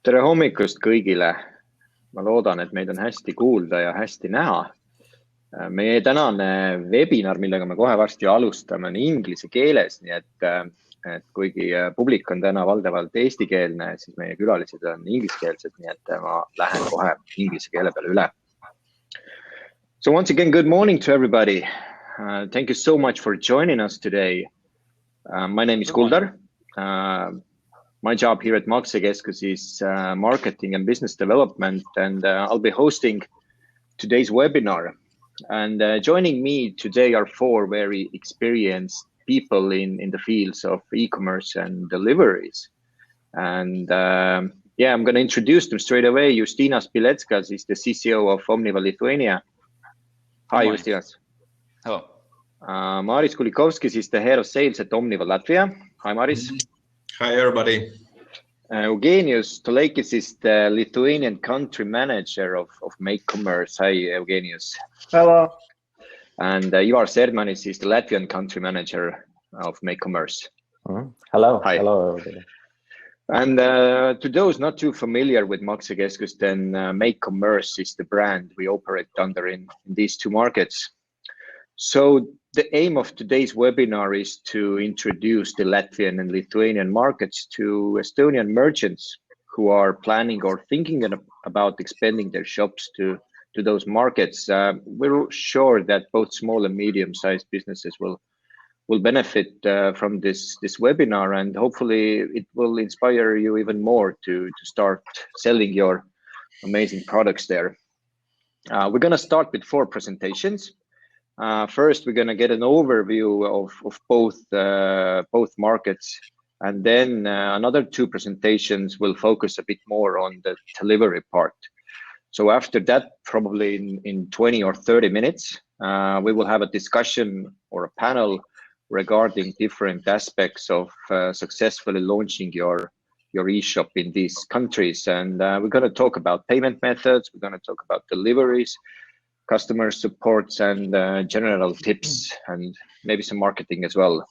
Tere hommikust kõigile. Ma loodan, et meid on hästi kuulda ja hästi näha. Meie tänane webinar, millega me kohe varsti alustame, on inglise keeles, nii et kuigi publik on täna valdavalt eestikeelne, siis meie külalised on ingliskeelsed, nii et ma lähen kohe inglise keele peale üle. So once again, good morning to everybody. Thank you so much for joining us today. My name is Kuldar. My job here at MakeCommerce is marketing and business development, and I'll be hosting today's webinar. And joining me today are four very experienced people in the fields of e-commerce and deliveries. And yeah, I'm going to introduce them straight away. Justinas Pileckas is the CCO of Omniva Lithuania. Hi, Justinas. Hello. Maris Kulikovskis is the head of sales at Omniva Latvia. Hi, Maris. Hi, everybody. Eugenius Toleikis is the Lithuanian country manager of MakeCommerce. Hi, Eugenius. Hello. And Ivar Serdmanis is the Latvian country manager of MakeCommerce. Hello. Hi. Hello, everybody. And to those not too familiar with MakeCommerce, then MakeCommerce is the brand we operate under in these two markets. So the aim of today's webinar is to introduce the Latvian and Lithuanian markets to Estonian merchants who are planning or thinking about expanding their shops to those markets. We're sure that both small and medium-sized businesses will benefit from this webinar, and hopefully it will inspire you even more to start selling your amazing products there. We're going to start with 4 presentations. First, we're going to get an overview of both markets, and then another 2 presentations will focus a bit more on the delivery part. So after that, probably in 20 or 30 minutes, we will have a discussion or a panel regarding different aspects of successfully launching your e-shop in these countries. And we're going to talk about payment methods, we're going to talk about deliveries, customer supports, and general tips, and maybe some marketing as well.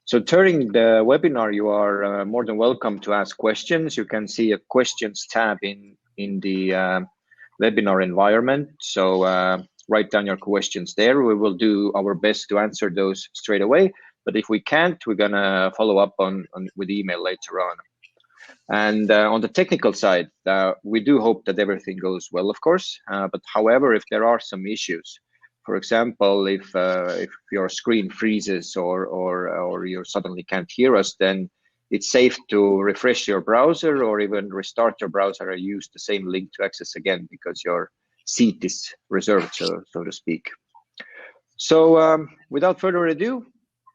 So during the webinar, you are more than welcome to ask questions. You can see a questions tab in the webinar environment. So write down your questions there. We will do our best to answer those straight away. But if we can't, we're going to follow up with email later on. And on the technical side, we do hope that everything goes well, of course. But however, if there are some issues, for example, if your screen freezes or you suddenly can't hear us, then it's safe to refresh your browser or even restart your browser and use the same link to access again, because your seat is reserved, so to speak. So without further ado,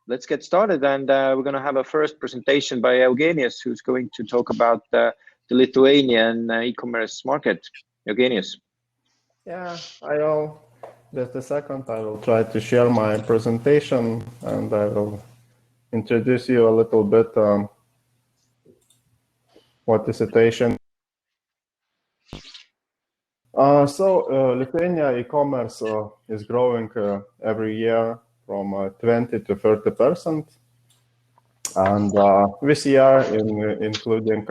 let's get started, and we're going to have a first presentation by Eugenius, who's going to talk about the Lithuanian e-commerce market. Eugenius. Yeah, just a second. I will try to share my presentation, and I will introduce you a little bit what the situation. So Lithuania e-commerce is growing every year from 20 to 30%, and this year, including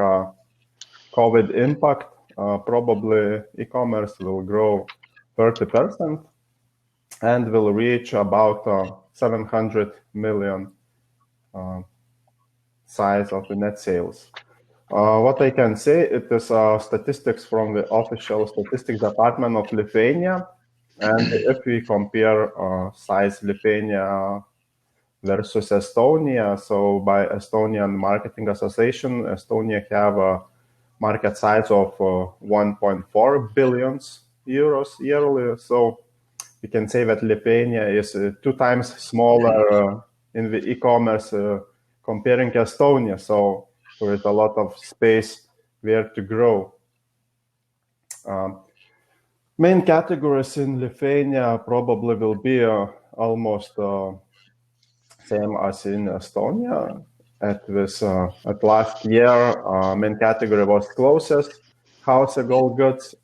COVID impact, probably e-commerce will grow 30% and will reach about 700 million size of the net sales. What I can say, it is statistics from the official statistics department of Lithuania. And if we compare size Lithuania versus Estonia, so by Estonian Marketing Association, Estonia have a market size of 1.4 billion euros yearly. So we can say that Lithuania is 2 times smaller in the e-commerce comparing Estonia. So there is a lot of space where to grow. Main categories in Lithuania probably will be almost same as in Estonia. At last year, main category was clothes, household goods,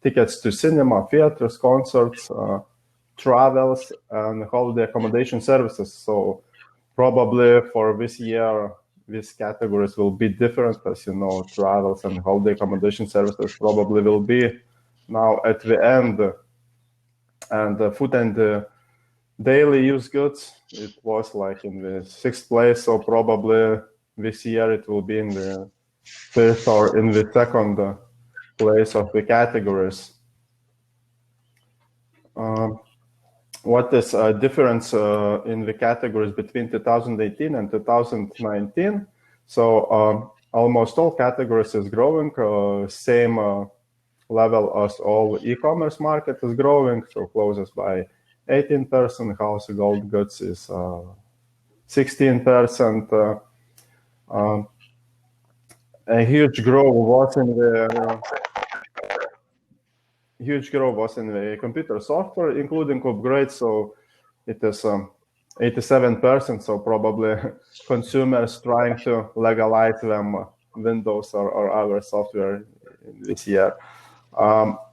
tickets to cinema, theaters, concerts, travels, and holiday accommodation services. So probably for this year, these categories will be different. As you know, travels and holiday accommodation services probably will be now at the end, and food and daily use goods, it was like in the 6th place, so probably this year it will be in the 5th or in the 2nd place of the categories. What is a difference in the categories between 2018 and 2019? So almost all categories is growing, same level as all e-commerce market is growing, so closes by 18%, household goods is 16%. A huge growth was in the computer software, including upgrades. So it is 87%. So probably consumers trying to legalize them Windows or other software this year.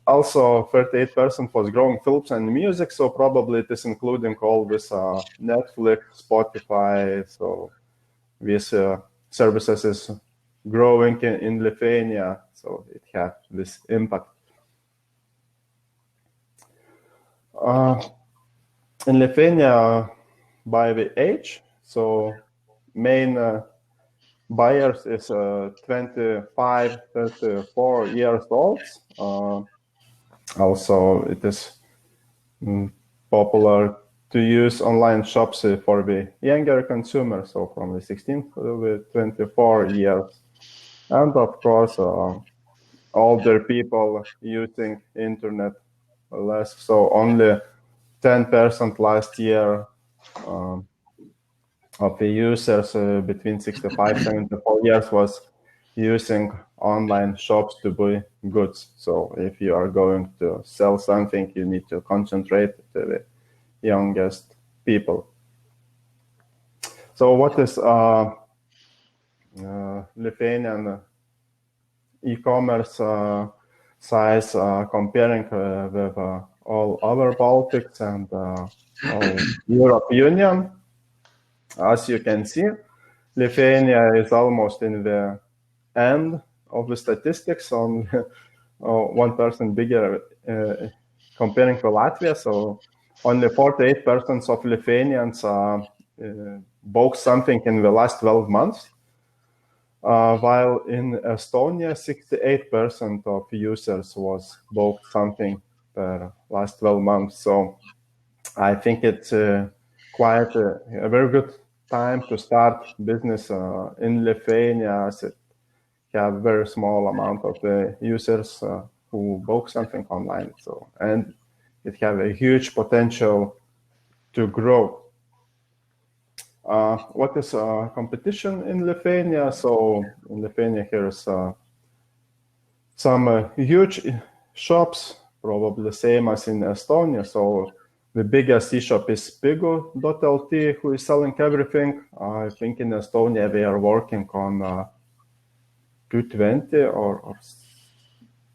Also, 38% was growing films and music. So probably it is including all this Netflix, Spotify. So these services is growing in Lithuania. So it had this impact. In Lithuania, by the age, so main buyers is 25, 34 years old. Also, it is popular to use online shops for the younger consumer, so from the 16 to the 24 years. And of course, older people using internet less, so only 10% last year of the users between 65 and 74 years was using online shops to buy goods. So if you are going to sell something, you need to concentrate to the youngest people. So what is Lithuanian e-commerce size comparing with all other Baltics and all Europe Union? As you can see, Lithuania is almost in the end of the statistics, on 1% bigger comparing to Latvia. So only 48% of Lithuanians bought something in the last 12 months, while in Estonia, 68% of users was bought something per last 12 months. So I think it's quite a very good time to start business in Lithuania, as it have very small amount of the users who bought something online. So, and it have a huge potential to grow. What is competition in Lithuania? So in Lithuania, here's some huge shops, probably the same as in Estonia. So the biggest e-shop is Pigu.lt, who is selling everything. I think in Estonia they are working on 220 or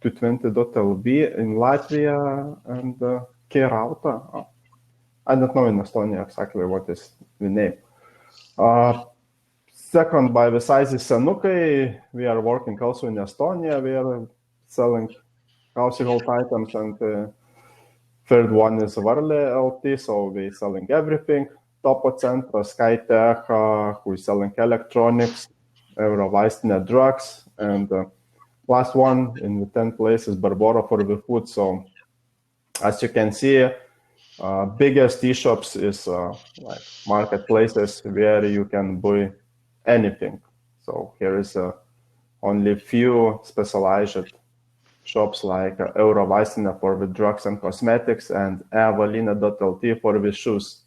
220.lb in Latvia and Kerauta. I don't know in Estonia exactly what is the name. Second by the size is Senukai. We are working also in Estonia. We are selling household items, and third one is Varle LT, so we're selling everything. Topo Centra, Skytech, who is selling electronics, Eurovaistinė drugs, and last one in the 10th place is Barbora for the food. So as you can see, biggest e-shops is like marketplaces where you can buy anything. So here is only few specialized shops like Eurovaistinė for the drugs and cosmetics and Evalina.lt for the shoes.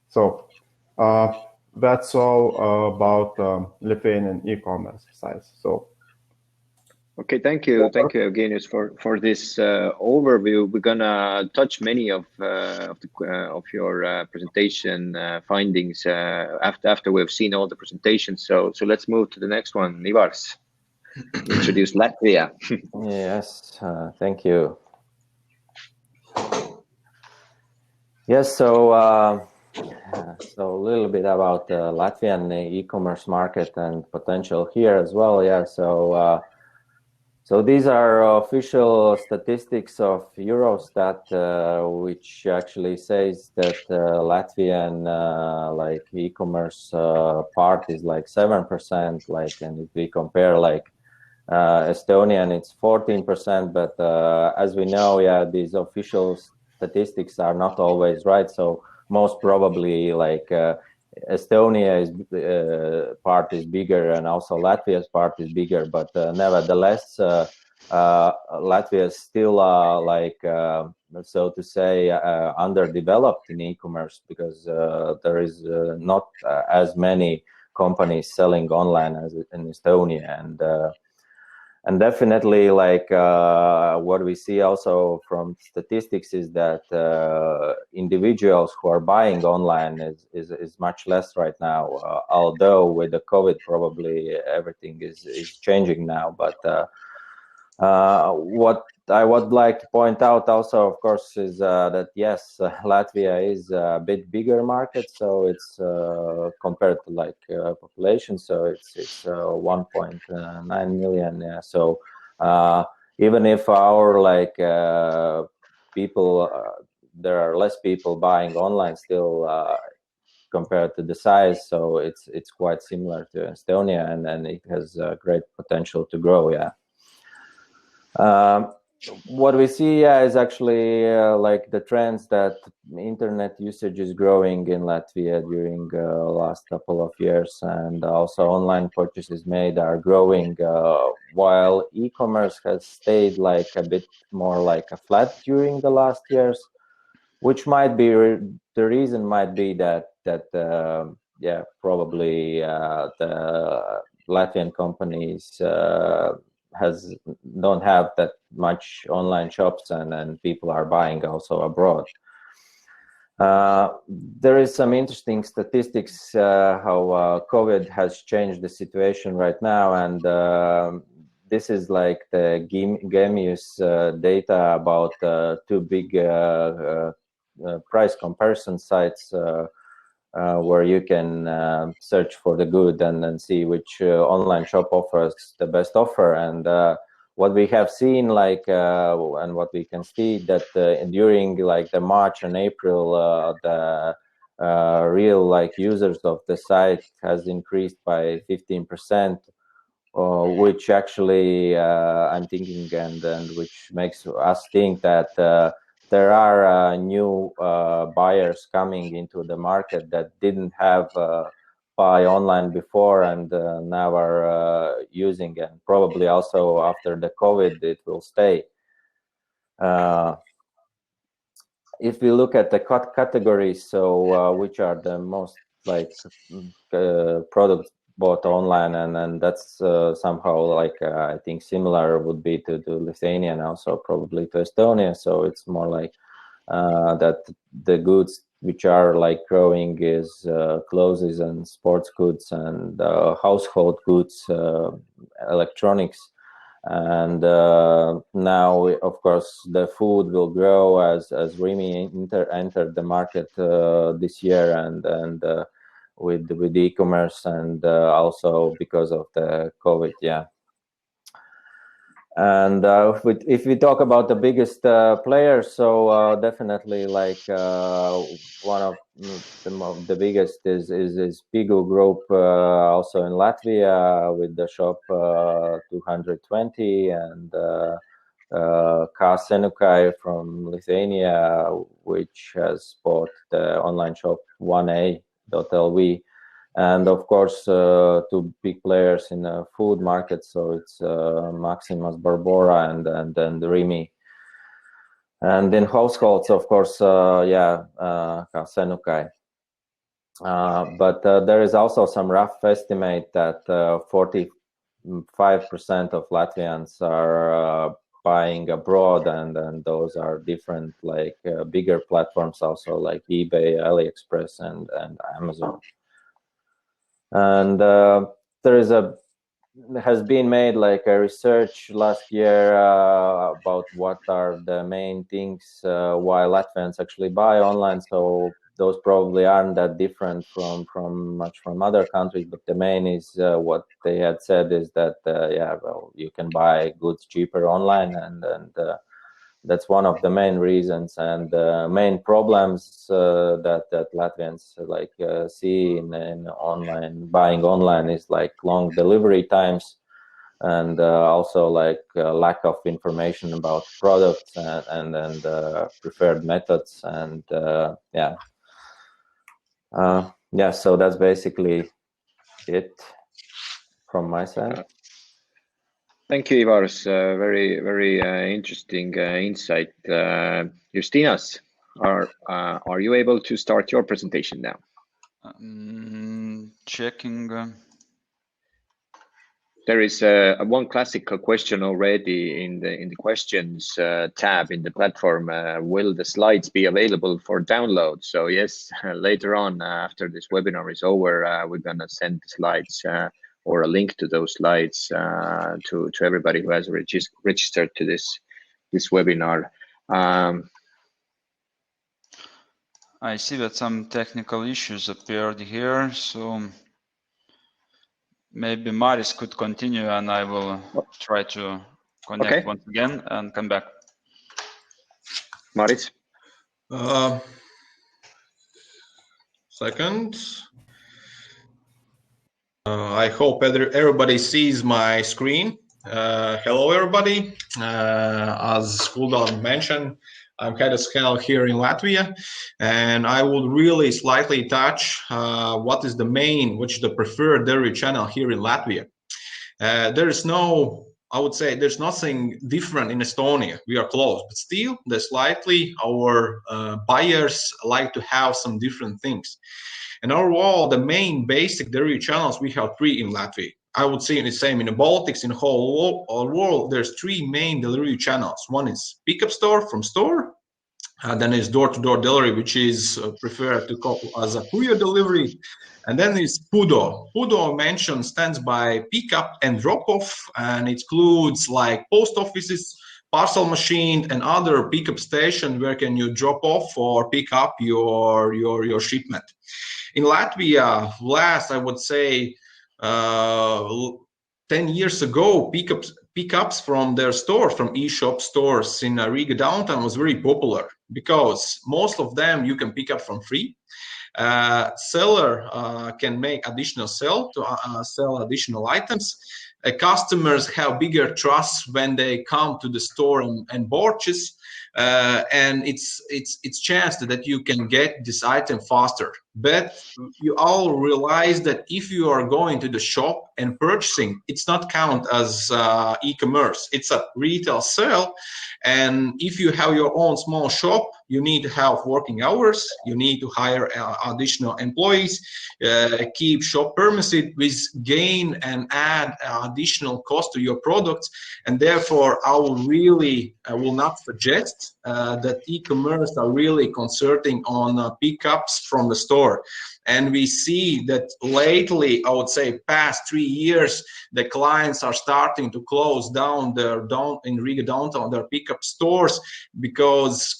So that's all about Lithuanian e-commerce size. So. Okay, thank you, Evgenius, for this overview. We're gonna touch many of your presentation findings after we've seen all the presentations. So let's move to the next one. Ivars, introduce Latvia. Yes, thank you. Yes, so So a little bit about the Latvian e-commerce market and potential here as well. Yeah, so these are official statistics of Eurostat, which actually says that Latvian like e-commerce part is like 7%. Like, and if we compare like Estonian, it's 14%. But as we know, yeah, these official statistics are not always right. So most probably, like Estonia's part is bigger, and also Latvia's part is bigger. But nevertheless, Latvia is still like so to say underdeveloped in e-commerce, because there is not as many companies selling online as in Estonia, and definitely, like what we see also from statistics is that individuals who are buying online is much less right now. Although with the COVID, probably everything is changing now. But what I would like to point out also, of course, is that yes, Latvia is a bit bigger market, so it's compared to like population, so it's 1.9 million. Yeah. So even if our like people, there are less people buying online still compared to the size, so it's quite similar to Estonia, and it has great potential to grow. Yeah. What we see is actually like the trends that internet usage is growing in Latvia during last couple of years, and also online purchases made are growing, while e-commerce has stayed like a bit more like a flat during the last years, which might be the reason might be that yeah, probably the Latvian companies don't have that much online shops, and people are buying also abroad. There is some interesting statistics how COVID has changed the situation right now, and this is like the Gemius data about two big price comparison sites where you can search for the good and then see which online shop offers the best offer. And what we have seen, like and what we can see, that during like the March and April, the real like users of the site has increased by 15%, which actually I'm thinking, and which makes us think that there are new buyers coming into the market that didn't have buy online before, and now are using, and probably also after the COVID it will stay. If we look at the categories, so which are the most like products bought online, and that's somehow like I think similar would be to Lithuania and also probably to Estonia. So it's more like that the goods which are like growing is clothes and sports goods and household goods, electronics. And now, of course, the food will grow as Rimi entered the market this year, and with e-commerce, and also because of the COVID. Yeah. And if we talk about the biggest players, so definitely like one of the biggest is Pigu Group, also in Latvia, with the shop 220, and Senukai from Lithuania, which has bought the online shop 1a.lv. And of course, two big players in the food market. So it's Maximus Barbora and Rimi. And in households, of course, Senukai. But there is also some rough estimate that 45% of Latvians are buying abroad, and those are different, like bigger platforms also, like eBay, AliExpress, and Amazon. And there has been made like a research last year about what are the main things why Latvians actually buy online. So those probably aren't that different from other countries, but the main is what they had said is that you can buy goods cheaper online, and that's one of the main reasons and main problems that Latvians see in online buying online is like long delivery times, and also lack of information about products and preferred methods, and so that's basically it from my side. Thank you, Ivars. Very, very interesting insight. Justinas, are you able to start your presentation now? Checking. There is one classical question already in the questions tab in the platform. Will the slides be available for download? So yes, later on after this webinar is over, we're gonna send the slides or a link to those slides to everybody who has registered to this webinar. I see that some technical issues appeared here, so maybe Maris could continue, and I will try to connect once again and come back. Maris? Second. I hope everybody sees my screen. Hello, everybody. As Kuldal mentioned, I'm head of scale here in Latvia, and I will really slightly touch which is the preferred delivery channel here in Latvia. I would say there's nothing different in Estonia. We are close, but still, our buyers like to have some different things. And overall, the main basic delivery channels, we have 3 in Latvia. I would say the same in the Baltics, in the whole world, there's 3 main delivery channels. One is pickup store from store, then is door-to-door delivery, which is preferred to call as a courier delivery. And then is PUDO. PUDO stands by pickup and drop-off, and it includes like post offices, parcel machine, and other pickup station where can you drop off or pick up your shipment. In Latvia, I would say 10 years ago, pickups from their stores, from e-shop stores in Riga downtown was very popular because most of them you can pick up from free. Seller can make additional sell additional items. Customers have bigger trust when they come to the store and purchase. And it's chance that you can get this item faster. But you all realize that if you are going to the shop and purchasing, it's not count as e-commerce. It's a retail sale. And if you have your own small shop, you need to have working hours. You need to hire additional employees, keep shop permitted with gain and add additional cost to your products. And therefore, I will not suggest that e-commerce are really concentrating on pickups from the store. And we see that lately, I would say past 3 years, the clients are starting to close down in Riga downtown their pickup stores because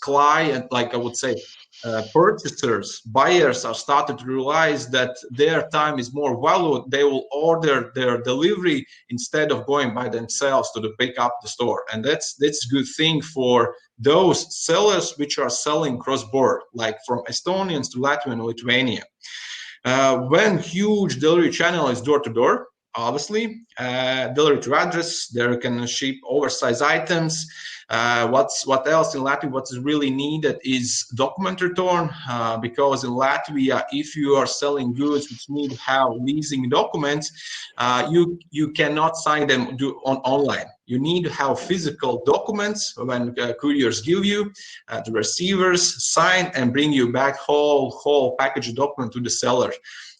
purchasers, buyers are starting to realize that their time is more valued. They will order their delivery instead of going by themselves to pick up the store. And that's a good thing for those sellers which are selling cross-border, like from Estonians to Latvian and Lithuania. When huge delivery channel is door-to-door, obviously, delivery to address, there can ship oversized items. What else in Latvia? What is really needed is document return, because in Latvia, if you are selling goods which need to have leasing documents, you cannot sign them online. You need to have physical documents when couriers give you, the receivers sign and bring you back whole package document to the seller.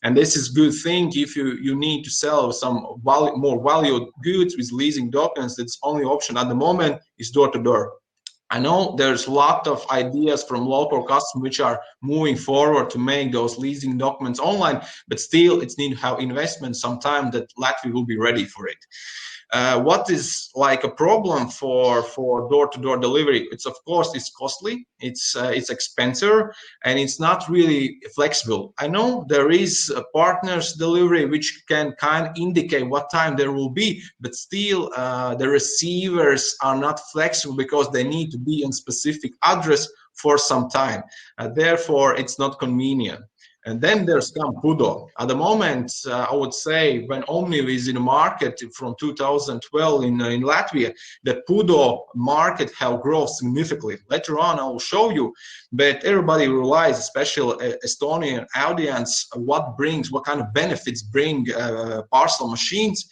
And this is good thing if you need to sell some more valued goods with leasing documents. That's only option at the moment is door-to-door. I know there's a lot of ideas from local customers which are moving forward to make those leasing documents online, but still it's need to have investment sometime that Latvia will be ready for it. What is like a problem for door-to-door delivery? It's of course it's costly, it's expensive, and it's not really flexible. I know there is a partners delivery which can kind of indicate what time there will be, but still the receivers are not flexible because they need to be in specific address for some time. Therefore, it's not convenient. And then there's PUDO. At the moment, I would say when Omniv is in the market from 2012 in Latvia, the PUDO market have grown significantly. Later on, I will show you, but everybody realizes, especially Estonian audience, what kind of benefits bring parcel machines.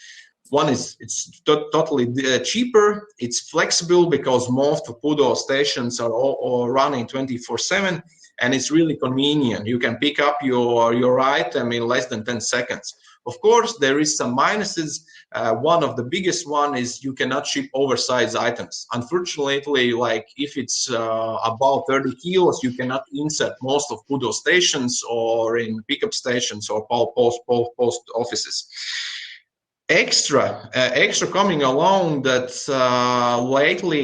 One is it's totally cheaper, it's flexible because most PUDO stations are all running 24/7. And it's really convenient. You can pick up your item in less than 10 seconds. Of course, there is some minuses. One of the biggest one is you cannot ship oversized items. Unfortunately, like if it's about 30 kilos, you cannot insert most of PUDO stations or in pickup stations or post offices. Extra coming along that lately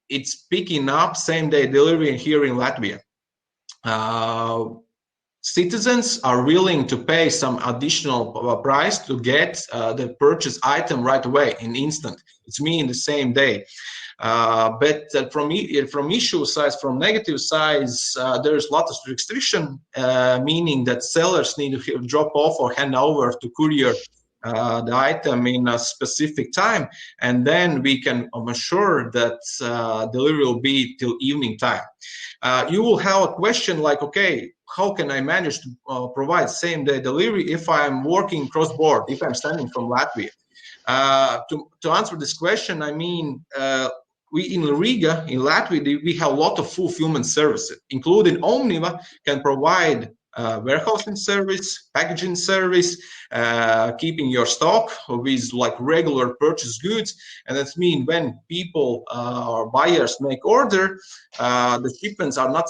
it's picking up same-day delivery here in Latvia. Citizens are willing to pay some additional price to get the purchase item right away in instant. It's me in the same day. But from issue size, from negative size, there's a lot of restriction, meaning that sellers need to drop off or hand over to courier the item in a specific time, and then we can assure that delivery will be till evening time. You will have a question like, okay, how can I manage to provide same-day delivery if I'm working cross-border, if I'm standing from Latvia? To answer this question, I mean, we in Riga, in Latvia, we have a lot of fulfillment services, including Omniva can provide warehousing service, packaging service, keeping your stock with like regular purchase goods. And that means when people or buyers make order, the shipments are not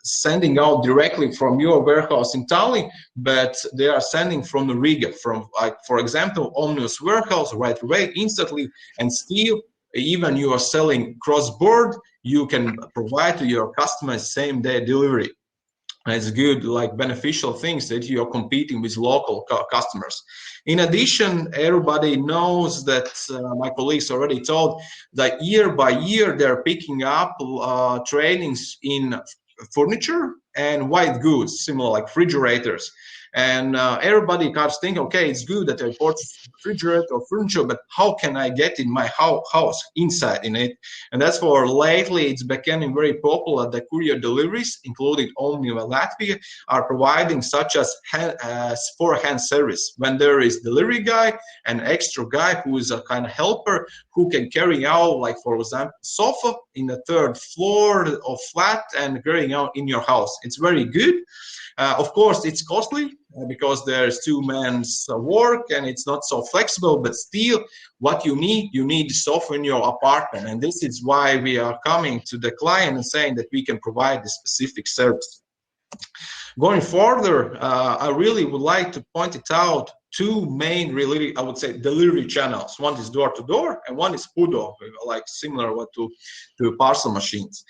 sending out directly from your warehouse in Tallinn, but they are sending from the Riga, from like, for example, Omnius warehouse right away, instantly, and still, even you are selling cross-border, you can provide to your customers same-day delivery. It's good, like beneficial things that you are competing with local customers. In addition, everybody knows that my colleagues already told that year by year they're picking up trainings in furniture and white goods, similar like refrigerators. And everybody starts thinking, okay, it's good that I purchase refrigerator or furniture, but how can I get in my house, inside in it? And that's for lately, it's becoming very popular. The courier deliveries, including Omniva Latvia, are providing such as for-hand service. When there is delivery guy, an extra guy who is a kind of helper who can carry out, like for example, sofa in the third floor of flat and carrying out in your house. It's very good. Of course, it's costly because there's 2 men's work and it's not so flexible, but still what you need software in your apartment. And this is why we are coming to the client and saying that we can provide this specific service. Going further, I really would like to point it out 2 main, really, I would say, delivery channels. One is door-to-door and one is PUDO, like similar to parcel machines.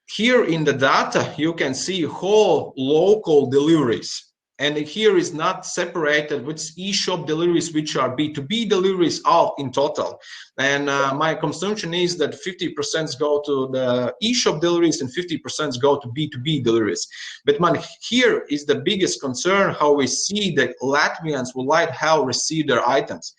Here in the data, you can see whole local deliveries. And here is not separated with e-shop deliveries, which are B2B deliveries, all in total. And my consumption is that 50% go to the e-shop deliveries and 50% go to B2B deliveries. But here is the biggest concern, how we see that Latvians would like how receive their items.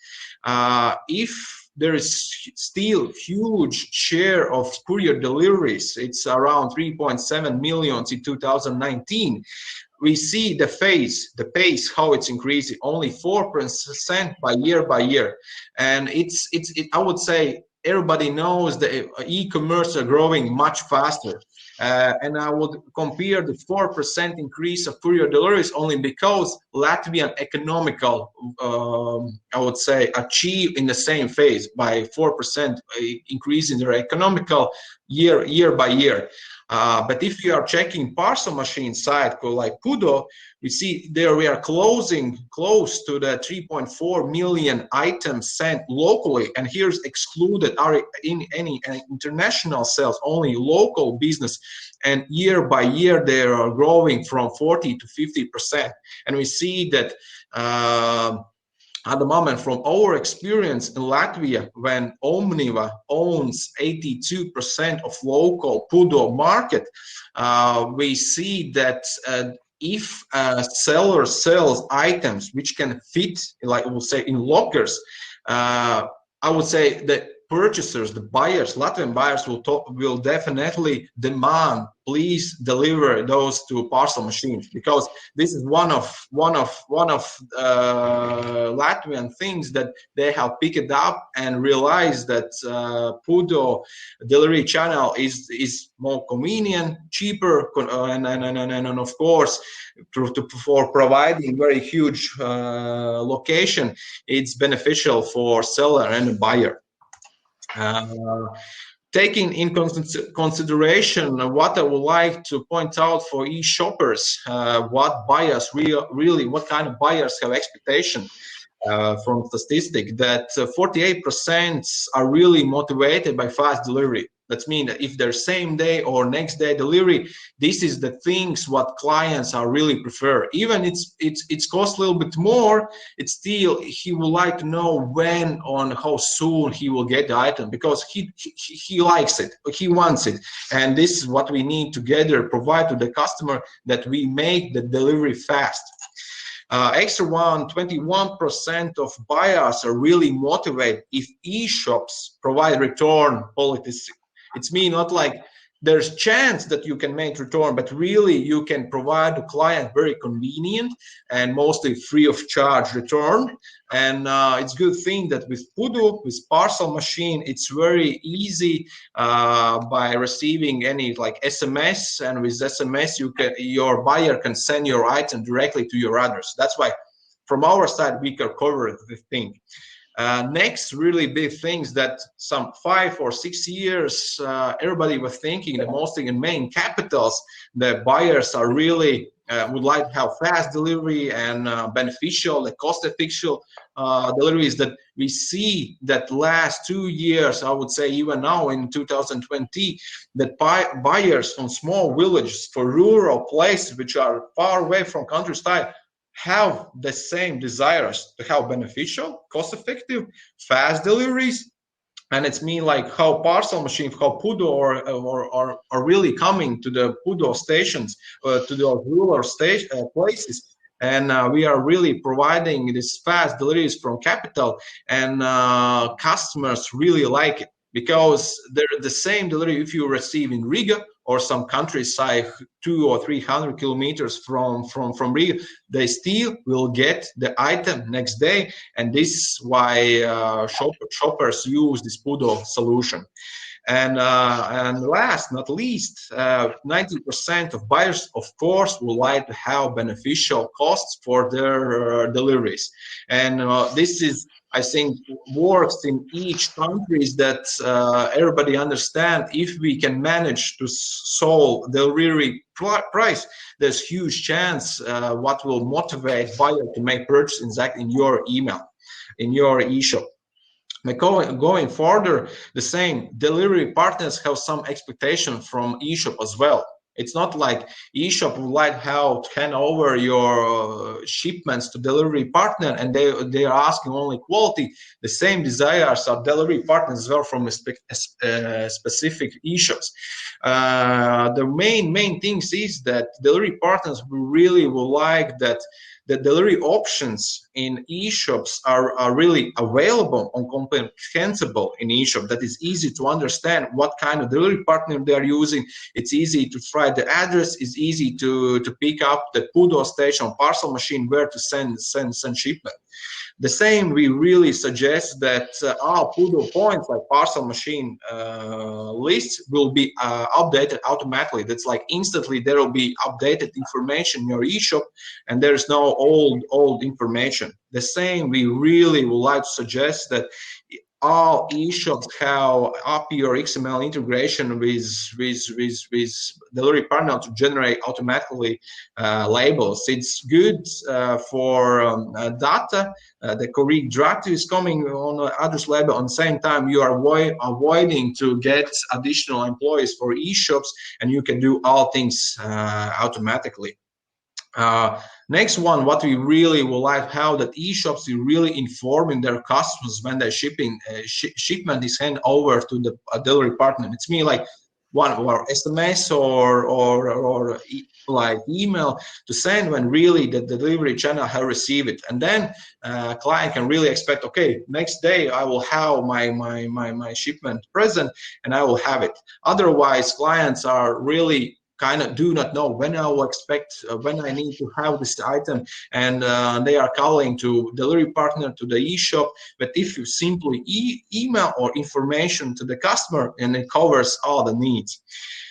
If there is still huge share of courier deliveries. It's around 3.7 million in 2019. We see the pace, how it's increasing, only 4% by year. And I would say everybody knows that e-commerce are growing much faster. And I would compare the 4% increase of courier deliveries only because Latvian economical, I would say, achieve in the same phase by 4% increase in their economical year by year. But if you are checking parcel machine side like Pudo, we see there we are close to the 3.4 million items sent locally, and here's excluded are in any international sales, only local business, and year by year they are growing from 40 to 50%. And we see that at the moment, from our experience in Latvia, when Omniva owns 82% of local Pudo market, we see that if a seller sells items which can fit, like we'll say, in lockers, I would say that purchasers, the buyers, Latvian buyers will definitely demand, please deliver those to parcel machines, because this is one of Latvian things that they have picked up and realized that Pudo delivery channel is more convenient, cheaper, and of course for providing very huge location, it's beneficial for seller and buyer. Taking in consideration what I would like to point out for e-shoppers, what buyers really, what kind of buyers have expectation from statistic, that 48% are really motivated by fast delivery. That means that if they're same day or next day delivery, this is the things what clients are really prefer. Even it's cost a little bit more, it's still he would like to know when on how soon he will get the item, because he likes it, he wants it, and this is what we need together provide to the customer, that we make the delivery fast. Extra 21% of buyers are really motivated if e-shops provide return policies. It's mean not like there's chance that you can make return, but really you can provide the client very convenient and mostly free of charge return. And it's good thing that with Pudo, with parcel machine, it's very easy by receiving any like SMS, and with SMS your buyer can send your item directly to your address. That's why from our side we can cover the thing. Next really big things that some 5 or 6 years everybody was thinking that mostly in main capitals the buyers are really would like to have fast delivery and beneficial, the cost-effective deliveries, that we see that last 2 years, I would say even now in 2020, that buyers on small villages for rural places which are far away from countryside have the same desires to have beneficial, cost-effective, fast deliveries. And it's mean like how parcel machine, how Pudo are really coming to the Pudo stations, to the rural places. And we are really providing these fast deliveries from capital, and customers really like it, because they're the same delivery if you receive in Riga or some countryside 200 or 300 kilometers from Riga, they still will get the item next day. And this is why shoppers use this Pudo solution. And last not least, 90% of buyers, of course, would like to have beneficial costs for their deliveries. And this is, I think, works in each country, is that everybody understand if we can manage to solve the delivery price, there's huge chance what will motivate buyer to make purchase exactly in your email, in your e-shop. Going further, the same delivery partners have some expectation from e-shop as well. It's not like e-shop would like how to hand over your shipments to delivery partner and they are asking only quality. The same desires are delivery partners as well from specific e-shops. The main things is that delivery partners really would like that the delivery options in e-shops are really available and comprehensible in e-shop. That is easy to understand what kind of delivery partner they are using. It's easy to find the address. It's easy to pick up the Pudo station parcel machine where to send shipment. The same, we really suggest that our Pudo points, like parcel machine lists, will be updated automatically. That's like instantly there will be updated information in your e-shop, and there is no old information. The same, we really would like to suggest that all e-shops have API or XML integration with delivery partner to generate automatically labels. It's good for data. The correct data is coming on address label. On the same time, you are avoiding to get additional employees for e-shops, and you can do all things automatically. Next one, what we really would like, how that e-shops is really informing their customers when their shipment is handed over to the delivery partner. It's me like one or SMS or like email to send when really the delivery channel have received it, and then client can really expect, okay, next day I will have my shipment present and I will have it. Otherwise, clients are really kind of do not know when I will expect, when I need to have this item, and they are calling to delivery partner, to the e-shop. But if you simply email or information to the customer, and it covers all the needs.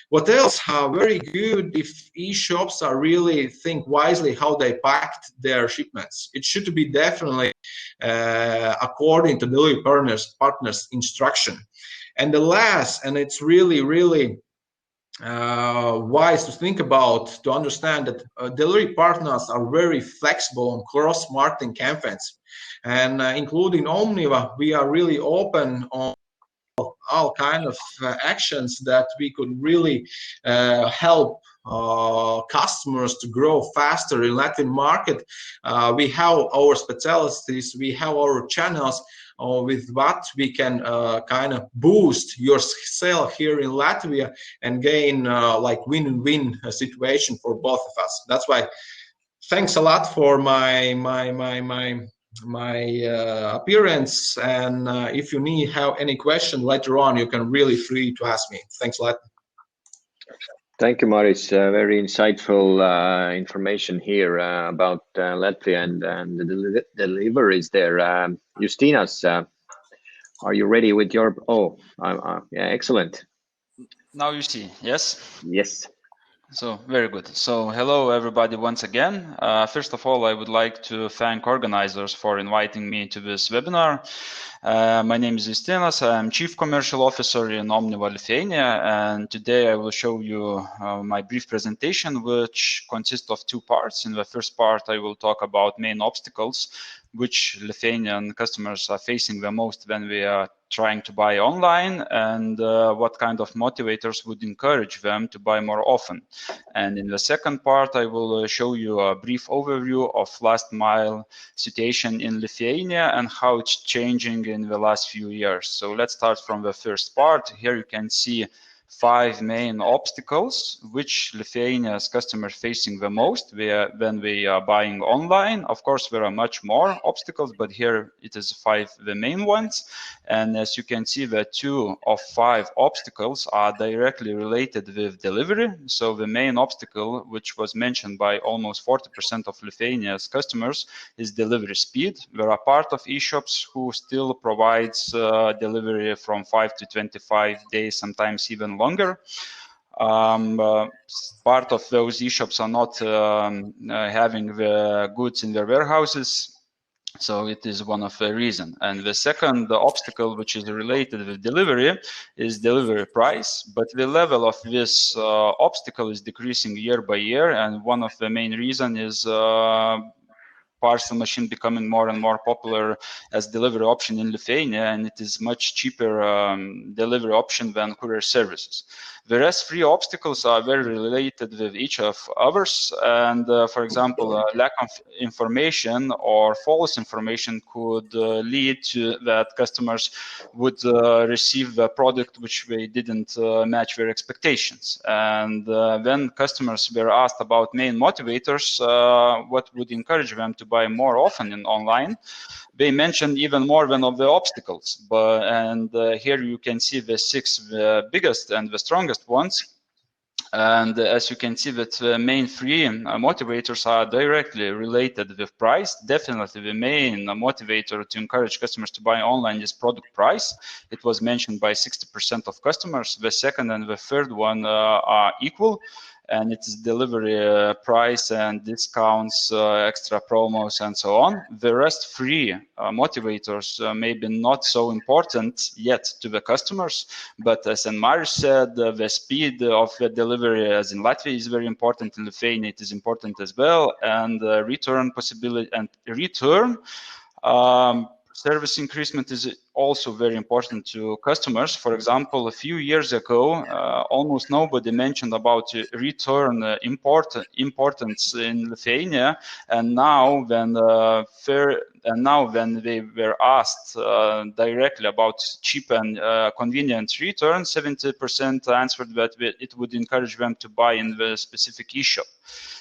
What else? Very good if e-shops are really think wisely how they packed their shipments. It should be definitely according to delivery partners instruction. And the last, and it's really wise to think about, to understand that delivery partners are very flexible on cross-marketing campaigns, and including Omniva, we are really open on all kind of actions that we could really help customers to grow faster in Latvian market. We have our specialties, we have our channels with what we can kind of boost your sale here in Latvia and gain like win-win situation for both of us. That's why thanks a lot for my appearance, and if you have any question later on, you can really free to ask me. Thanks a lot. Thank you, Maris. Very insightful information here about Latvia and the deliveries there. Justinas, are you ready with your? Oh, yeah, excellent. Now you see, yes? Yes. So very good. So hello everybody once again. First of all, I would like to thank organizers for inviting me to this webinar. My name is Justinas. I'm Chief Commercial Officer in Omniva Lithuania, and today I will show you my brief presentation, which consists of two parts. In the first part, I will talk about main obstacles which Lithuanian customers are facing the most when we are trying to buy online, and what kind of motivators would encourage them to buy more often. And in the second part, I will show you a brief overview of last mile situation in Lithuania and how it's changing in the last few years. So let's start from the first part. Here you can see 5 main obstacles which Lithuania's customers facing the most when we are buying online. Of course, there are much more obstacles, but here it is 5 the main ones. And as you can see, the 2 of 5 obstacles are directly related with delivery. So the main obstacle, which was mentioned by almost 40% of Lithuania's customers, is delivery speed. There are part of e-shops who still provides delivery from 5 to 25 days, sometimes even longer. Part of those e-shops are not having the goods in their warehouses. So it is one of the reasons. And the second obstacle, which is related with delivery, is delivery price. But the level of this obstacle is decreasing year by year. And one of the main reasons is parcel machine becoming more and more popular as delivery option in Lithuania, and it is much cheaper delivery option than courier services. The rest 3 obstacles are very related with each of others, and for example, lack of information or false information could lead to that customers would receive the product which they didn't match their expectations. And when customers were asked about main motivators, what would encourage them to buy more often in online, they mentioned even more than of the obstacles. And here you can see the 6 biggest and the strongest ones. And as you can see, that the main 3 motivators are directly related with price. Definitely the main motivator to encourage customers to buy online is product price. It was mentioned by 60% of customers. The second and the third one are equal. and its delivery price and discounts, extra promos, and so on. The rest free motivators maybe not so important yet to the customers, but as Marius said, the speed of the delivery, as in Latvia, is very important. In Lithuania, it is important as well, and return possibility and return. Service increasement is also very important to customers. For example, a few years ago, almost nobody mentioned about return importance in Lithuania, and now when they were asked directly about cheap and convenient return, 70% answered that it would encourage them to buy in the specific e-shop.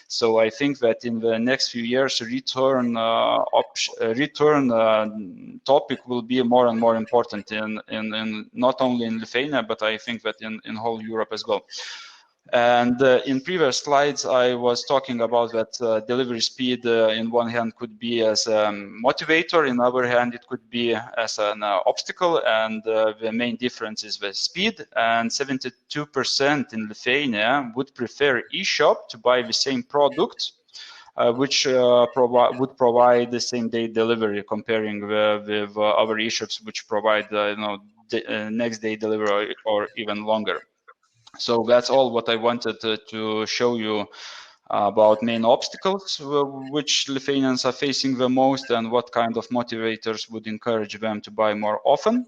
So I think that in the next few years, return topic will be more and more important in not only in Lithuania, but I think that in whole Europe as well. And in previous slides, I was talking about that delivery speed in one hand could be as a motivator, in the other hand it could be as an obstacle, and the main difference is the speed, and 72% in Lithuania would prefer e-shop to buy the same product, which would provide the same day delivery, comparing with other e-shops which provide next day delivery or even longer. So that's all what I wanted to show you about main obstacles which Lithuanians are facing the most, and what kind of motivators would encourage them to buy more often.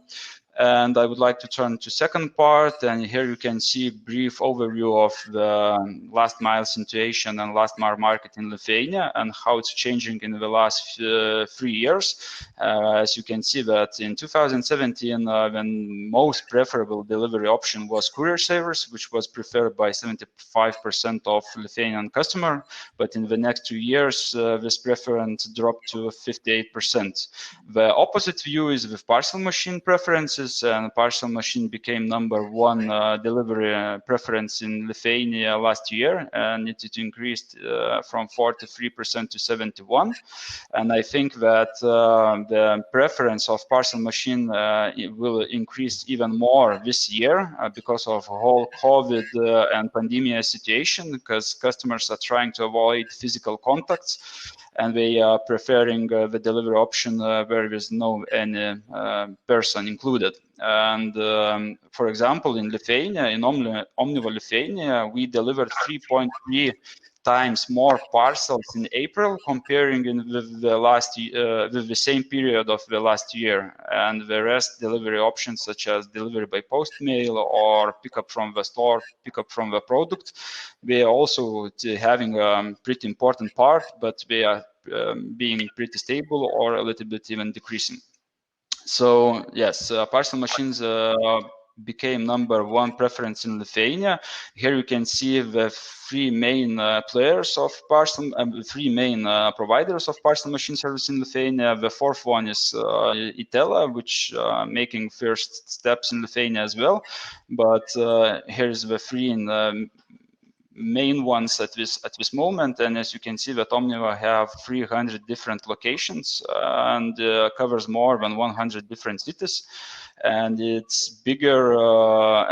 And I would like to turn to second part, and here you can see a brief overview of the last mile situation and last mile market in Lithuania and how it's changing in the last 3 years. As you can see that in 2017, the most preferable delivery option was courier service, which was preferred by 75% of Lithuanian customer, but in the next 2 years, this preference dropped to 58%. The opposite view is with parcel machine preferences, and parcel machine became #1 delivery preference in Lithuania last year, and it increased from 43% to 71%. And I think that the preference of parcel machine will increase even more this year because of whole COVID and pandemic situation, because customers are trying to avoid physical contacts, and they are preferring the delivery option where there's no any person included. And for example, in Lithuania, in Omniva Lithuania, we delivered 3.3 times more parcels in April, comparing with the same period of the last year. And the rest delivery options, such as delivery by post mail or pickup from the store, pickup from the product, they are also having a pretty important part, but they are being pretty stable or a little bit even decreasing. So yes, parcel machines became #1 preference in Lithuania. Here you can see the 3 main players of parcel, 3 main providers of parcel machine service in Lithuania. The fourth one is Itella, which making first steps in Lithuania as well. But here's the 3 main ones at this moment, and as you can see that Omniva have 300 different locations and covers more than 100 different cities, and it's bigger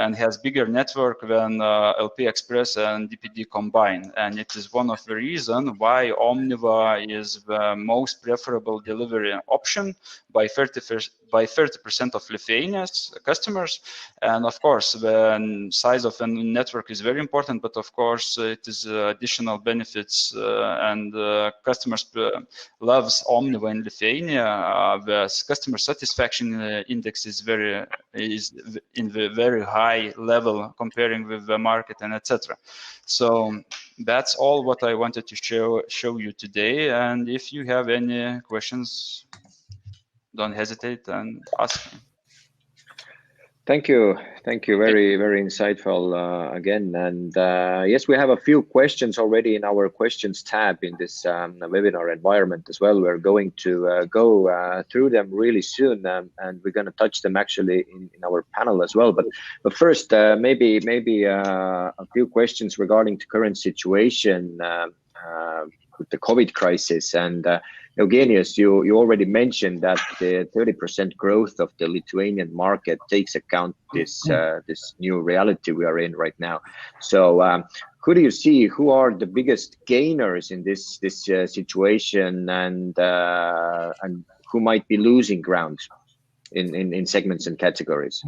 and has bigger network than LP Express and DPD combined, and it is one of the reasons why Omniva is the most preferable delivery option by 30% of Lithuania's customers. And of course, the size of the network is very important, but of course it is additional benefits, and customers loves Omniva in Lithuania. The customer satisfaction index is in the very high level comparing with the market and etc. So that's all what I wanted to show you today, and if you have any questions, don't hesitate and ask me. Thank you. Very, very insightful again. And yes, we have a few questions already in our questions tab in this webinar environment as well. We're going to go through them really soon, and we're going to touch them actually in our panel as well. But first, maybe a few questions regarding the current situation with the COVID crisis. And Eugenius, you already mentioned that the 30% growth of the Lithuanian market takes account this this new reality we are in right now. So who do you see who are the biggest gainers in this situation, and who might be losing ground in segments and categories?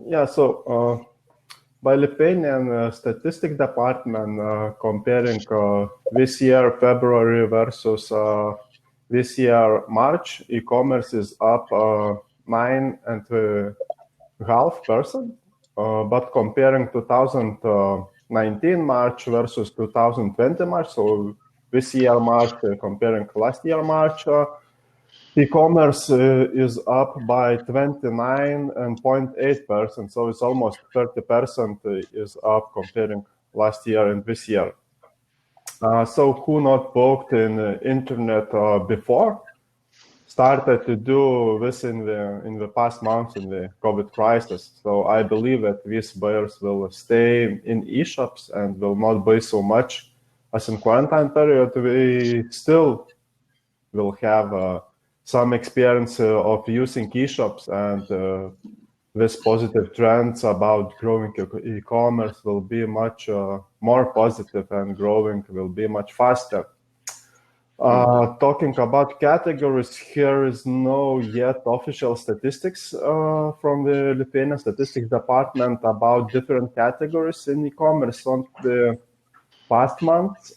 Yeah, so by Lithuanian Statistics Department, comparing this year February versus this year March, e-commerce is up 9.5%. But comparing 2019 March versus 2020 March, so this year March comparing last year March, e-commerce is up by 29.8%, so it's almost 30% is up comparing last year and this year. So who not booked in internet before started to do this in the past months in the COVID crisis. So I believe that these buyers will stay in e-shops and will not buy so much as in quarantine period. We still will have some experience of using e-shops, and this positive trends about growing e-commerce will be much more positive, and growing will be much faster. Talking about categories, here is no yet official statistics from the Lithuanian Statistics Department about different categories in e-commerce on the past months.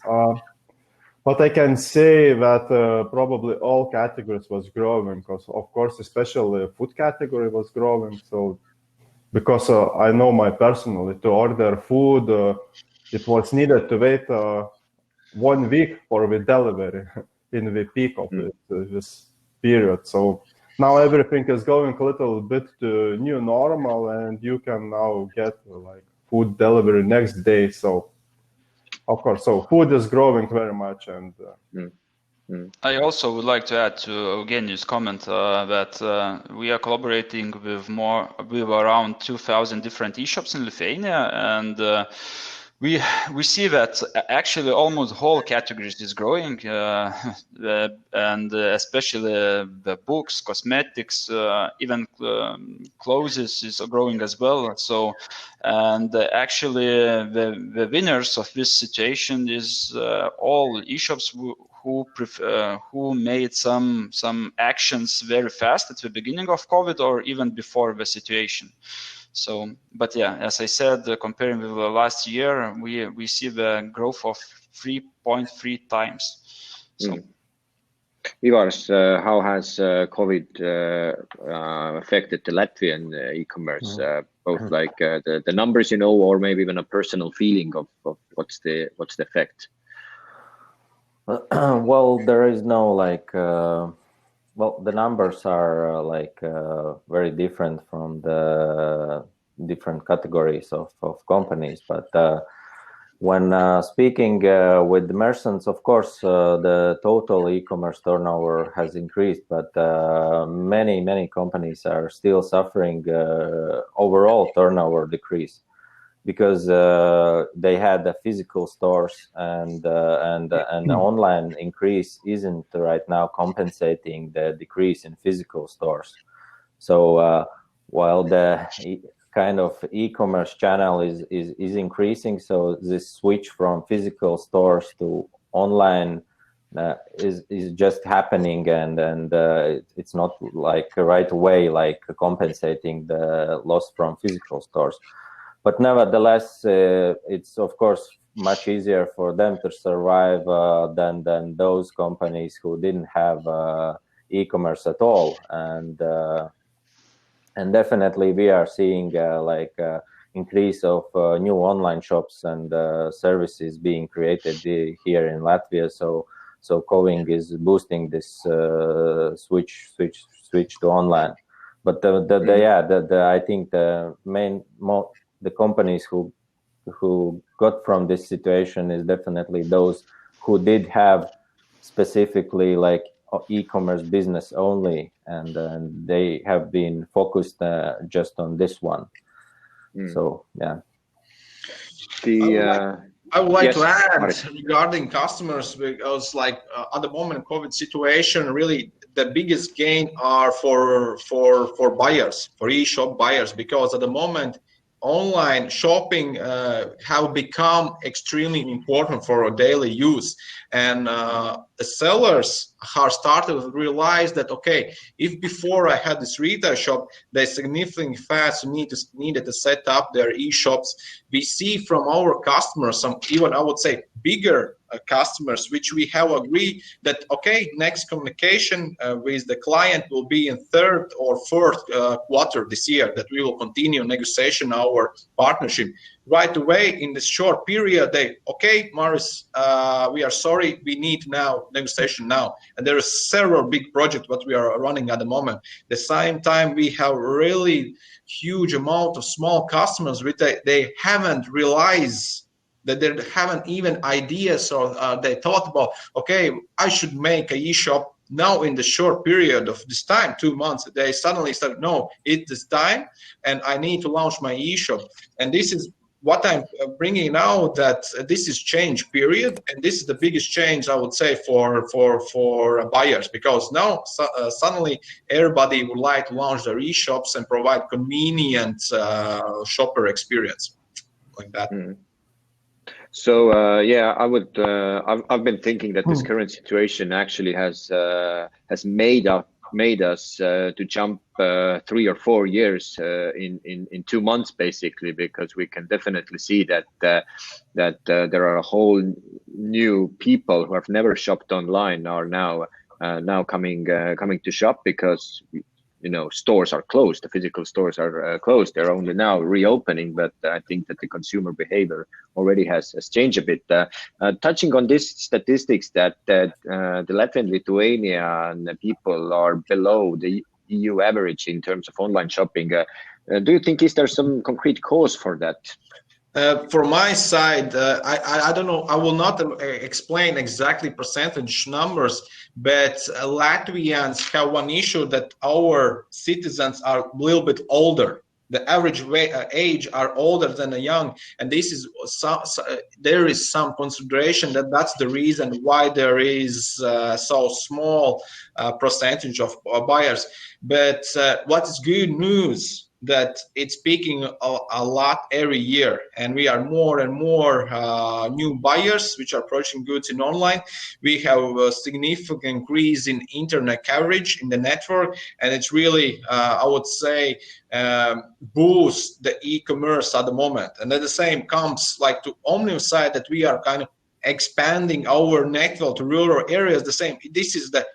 But I can say that probably all categories was growing, because of course, especially food category was growing. So because I know my personally to order food, it was needed to wait 1 week for the delivery in the peak of this period. So now everything is going a little bit to new normal, and you can now get like food delivery next day. So of course, so food is growing very much. And I also would like to add to Eugenius' comment that we are collaborating with around 2,000 different e-shops in Lithuania, and we see that actually almost whole categories is growing, and especially the books, cosmetics, even clothes is growing as well. So, and actually the winners of this situation is all e-shops who made some actions very fast at the beginning of COVID or even before the situation. So, but yeah, as I said, comparing with the last year, we see the growth of 3.3 times. So, Ivars, how has COVID affected the Latvian e-commerce? Both like the numbers, or maybe even a personal feeling of what's the effect? Well, there is no well, the numbers are very different from the different categories of companies. But when speaking with the merchants, of course, the total e-commerce turnover has increased, but many companies are still suffering overall turnover decrease, because they had the physical stores, and the online increase isn't right now compensating the decrease in physical stores. So while the kind of e-commerce channel is increasing, so this switch from physical stores to online is just happening, and it's not like right away like compensating the loss from physical stores. But nevertheless, it's of course much easier for them to survive than those companies who didn't have e-commerce at all. And definitely we are seeing increase of new online shops and services being created here in Latvia. So COVID is boosting this switch to online. But I think the companies who got from this situation is definitely those who did have specifically like e-commerce business only, and they have been focused just on this one. So yeah. I would like to add Maris. regarding customers, because like at the moment COVID situation, really the biggest gain are for buyers, for e-shop buyers, because at the moment online shopping have become extremely important for our daily use, and the sellers are started to realize that, okay, if before I had this retail shop, they significantly fast needed to set up their e-shops. We see from our customers, some even I would say bigger customers, which we have agreed that, okay, next communication with the client will be in third or fourth quarter this year, that we will continue negotiation our partnership. Right away in this short period, okay, Maris, we are sorry, we need now negotiation now. And there are several big projects what we are running at the moment. At the same time, we have really huge amount of small customers which they haven't realized, that they haven't even ideas, or they thought about, okay, I should make a e-shop now in the short period of this time, 2 months. They suddenly start, no, it is time and I need to launch my e-shop. And this is what I'm bringing now, that this is change period, and this is the biggest change I would say for buyers, because now suddenly everybody would like to launch their e-shops and provide convenient shopper experience like that. So yeah, I would. I've been thinking that this current situation actually has made us to jump 3 or 4 years in 2 months, basically, because we can definitely see that there are a whole new people who have never shopped online are now coming to shop, because stores are closed. The physical stores are closed. They're only now reopening, but I think that the consumer behavior already has changed a bit. Touching on this statistics that the Latvian, Lithuanian people are below the EU average in terms of online shopping. Do you think is there some concrete cause for that? From my side, I don't know. I will not explain exactly percentage numbers, but Latvians have one issue, that our citizens are a little bit older. The average age are older than the young, and this is there is some consideration that's the reason why there is so small percentage of buyers. But what is good news, that it's peaking a lot every year, and we are more and more new buyers which are approaching goods in online. We have a significant increase in internet coverage in the network, and it's really I would say boost the e-commerce at the moment. And at the same comes like to Omnium side, that we are kind of expanding our network to rural areas. The same, this is the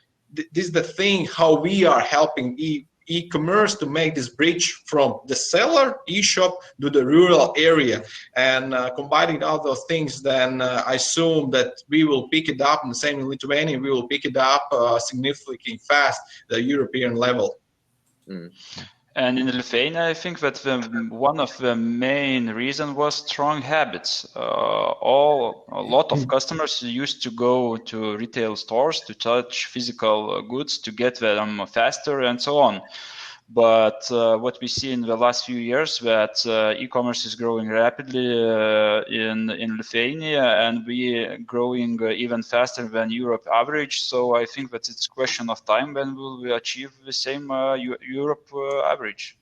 thing how we are helping e-commerce to make this bridge from the seller e-shop to the rural area, and combining all those things, then I assume that we will pick it up, and the same in Lithuania, we will pick it up significantly fast the European level. And in Lithuania, I think that one of the main reasons was strong habits. A lot of customers used to go to retail stores to touch physical goods to get them faster and so on. But what we see in the last few years, that e-commerce is growing rapidly in Lithuania, and we growing even faster than Europe average. So I think that it's a question of time when we will achieve the same Europe average.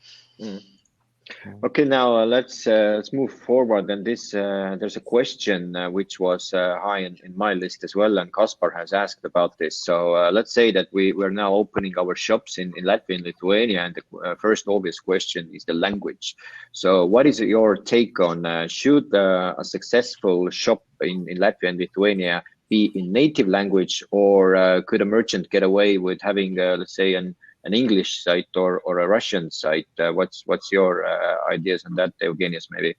Okay, now let's move forward. And this there's a question which was high in my list as well, and Kaspar has asked about this. So let's say that we're now opening our shops in Latvia and Lithuania, and the first obvious question is the language. So what is your take on should a successful shop in Latvia and Lithuania be in native language, or could a merchant get away with having let's say an English site or a Russian site? What's your ideas on that, Eugenius, maybe?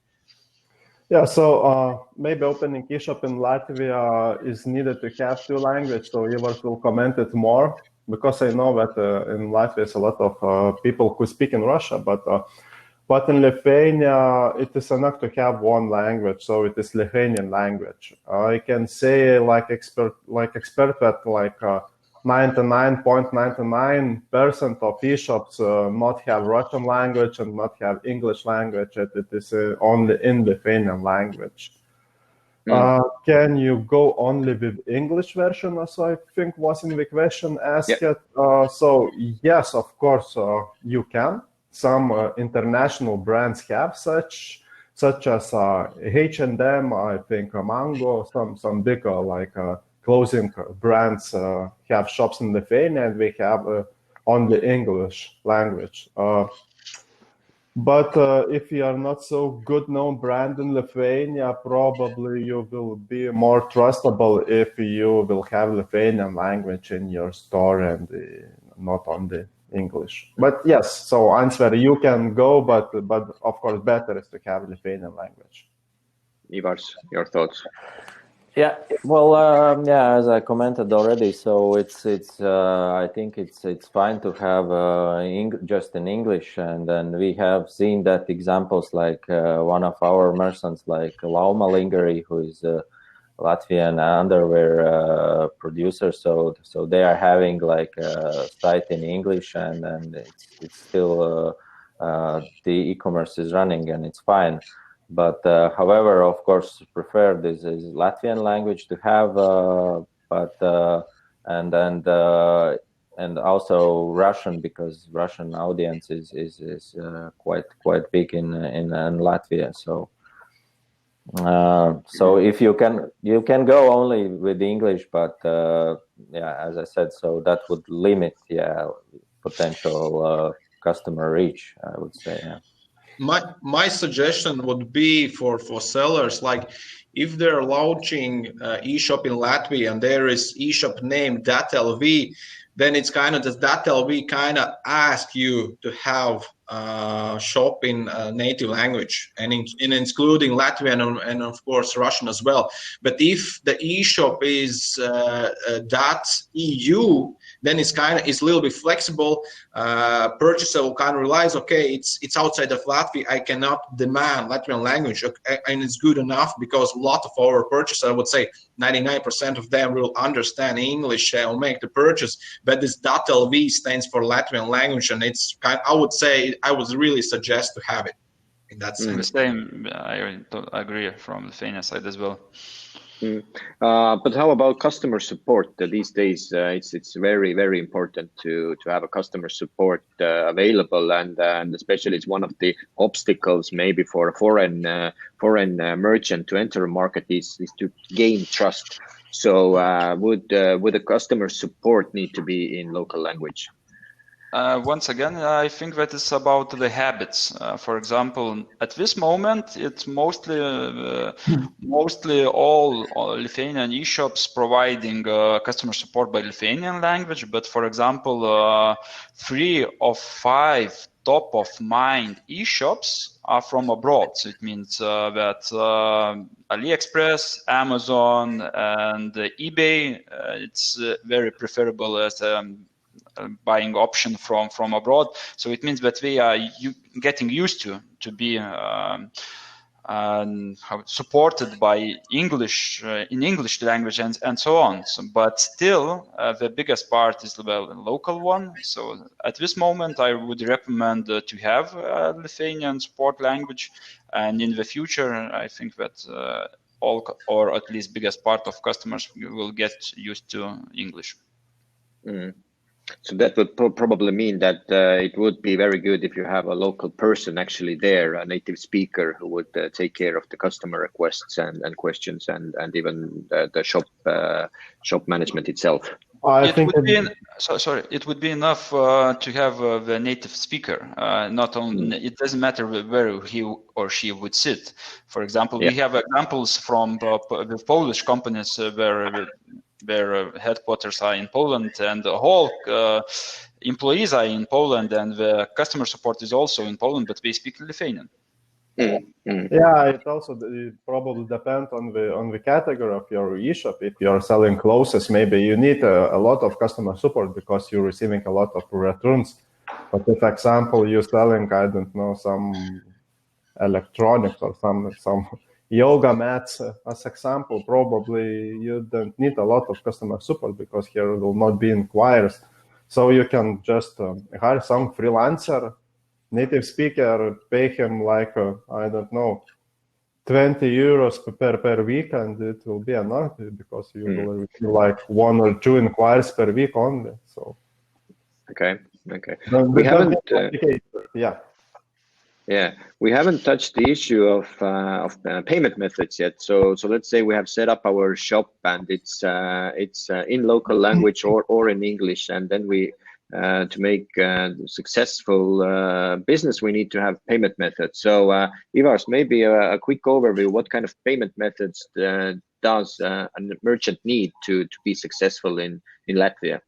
Yeah, so maybe opening e-shop in Latvia is needed to have 2 languages, so Ivars will comment it more, because I know that in Latvia there's a lot of people who speak in Russia, but in Lithuania it is enough to have 1 language, so it is Lithuanian language. I can say like expert that like 99.99% of e-shops not have Russian language and not have English language. It is only in Lithuanian language. Can you go only with English version, as I think was in the question asked? Yeah. So yes, of course, you can. Some international brands have such as H&M, I think Mango, some bigger like clothing brands have shops in Lithuania, and they have only English language. But if you are not so good known brand in Lithuania, probably you will be more trustable if you will have Lithuanian language in your store and not only English. But yes, so answer, you can go, but of course better is to have Lithuanian language. Ivars, your thoughts? Yeah, well, yeah, as I commented already, so it's I think it's fine to have just in English, and then we have seen that examples like one of our merchants, like Lauma Lingerie, who is a Latvian underwear producer, so they are having like a site in English, and it's still the e-commerce is running and it's fine. But however, of course, preferred is Latvian language to have, and also Russian, because Russian audience is quite big in Latvia. So so if you can go only with English, but yeah, as I said, so that would limit potential customer reach, I would say. Yeah. My suggestion would be for sellers, like if they're launching eShop in Latvia and there is eShop name .lv, then it's kind of .lv kind of ask you to have shop in native language and including Latvian and of course Russian as well. But if the eShop is .eu, then it's a little bit flexible. Purchaser will kind of realize, okay, it's outside of Latvia. I cannot demand Latvian language, and it's good enough because a lot of our purchasers, I would say 99% of them will understand English and will make the purchase. But this .lv stands for Latvian language, and it's I would really suggest to have it in that sense. The same, I agree from the Lithuania side as well. But how about customer support? These days, it's very, very important to have a customer support available, and especially it's one of the obstacles maybe for a foreign merchant to enter a market is to gain trust. So would the customer support need to be in local language? Once again, I think that is about the habits. For example, at this moment, it's mostly all Lithuanian e-shops providing customer support by Lithuanian language. But for example, 3 of 5 top of mind e-shops are from abroad. So it means that AliExpress, Amazon, and eBay, it's very preferable as buying option from abroad. So it means that we are getting used to be supported by English in English language and so on. So, but still, the biggest part is the local one. So at this moment, I would recommend to have Lithuanian support language, and in the future, I think that all, or at least biggest part of customers will get used to English. So that would probably mean that it would be very good if you have a local person actually there, a native speaker who would take care of the customer requests and questions and even the shop management itself. It would be enough to have the native speaker. Not only it doesn't matter where he or she would sit. For example, we have examples from the Polish companies where their headquarters are in Poland and the whole employees are in Poland, and the customer support is also in Poland, but they speak Lithuanian. Yeah, it also probably depends on the category of your e-shop. If you're selling clothes, maybe you need a lot of customer support because you're receiving a lot of returns. But if, example, you're selling, I don't know, some electronics or some yoga mats, as example, probably you don't need a lot of customer support because here will not be inquiries. So you can just hire some freelancer, native speaker, pay him like, I don't know, 20 euros per week, and it will be enough because you will receive like 1 or 2 inquiries per week only. So okay. We haven't. Yeah, we haven't touched the issue of payment methods yet. So let's say we have set up our shop and it's in local language or in English, and then we to make successful business, we need to have payment methods. So Ivars, maybe a quick overview: what kind of payment methods does a merchant need to be successful in Latvia?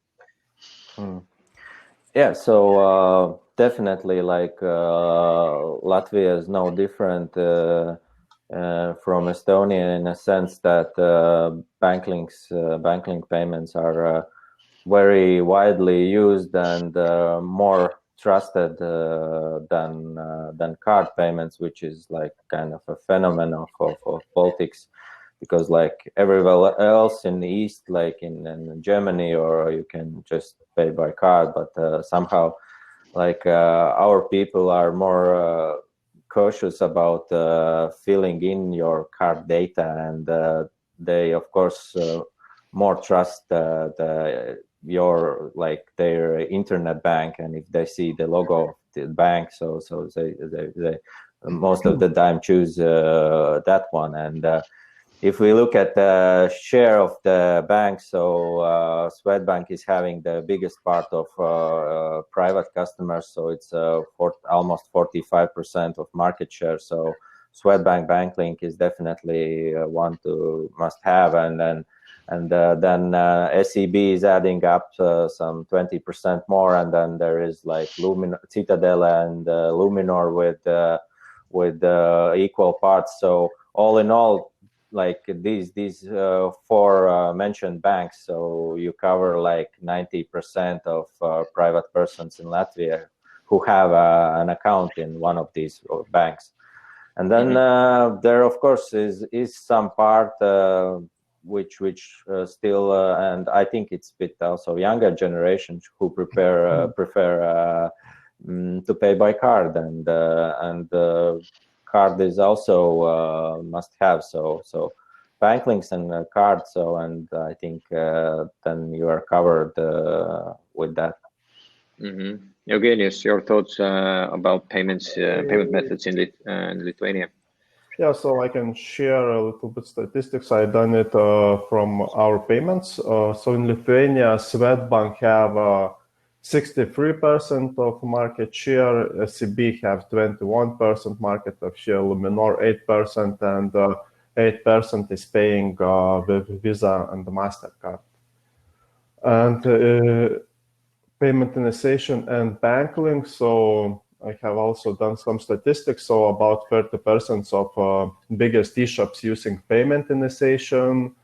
Yeah, so definitely, like Latvia is no different from Estonia in a sense that bank link payments are very widely used and more trusted than card payments, which is like kind of a phenomenon of politics. Because like everywhere else in the East, like in Germany, or you can just pay by card, but somehow like our people are more cautious about filling in your card data, and they of course more trust your like their internet bank, and if they see the logo of the bank, so they most of the time choose that one. And if we look at the share of the banks, so Swedbank is having the biggest part of private customers, so it's almost 45% of market share. So Swedbank BankLink is definitely one to must have, and then SEB is adding up some 20% more, and then there is like Citadel and Luminor with equal parts. So all in all, like these four mentioned banks, so you cover like 90% of private persons in Latvia who have an account in one of these banks. And then there of course is some part which still and I think it's a bit also younger generations who prefer to pay by card, and card is also must have. So bank links and cards. So, and I think then you are covered with that. Eugenius, your thoughts about payment methods in Lithuania? Yeah, so I can share a little bit statistics. I done it from our payments. So in Lithuania, Swedbank have 63% of market share, SEB have 21% market of share, Luminor 8%, and 8% is paying with Visa and the MasterCard. And payment initiation and bank link, so I have also done some statistics. So about 30% of biggest e-shops using payment initiation,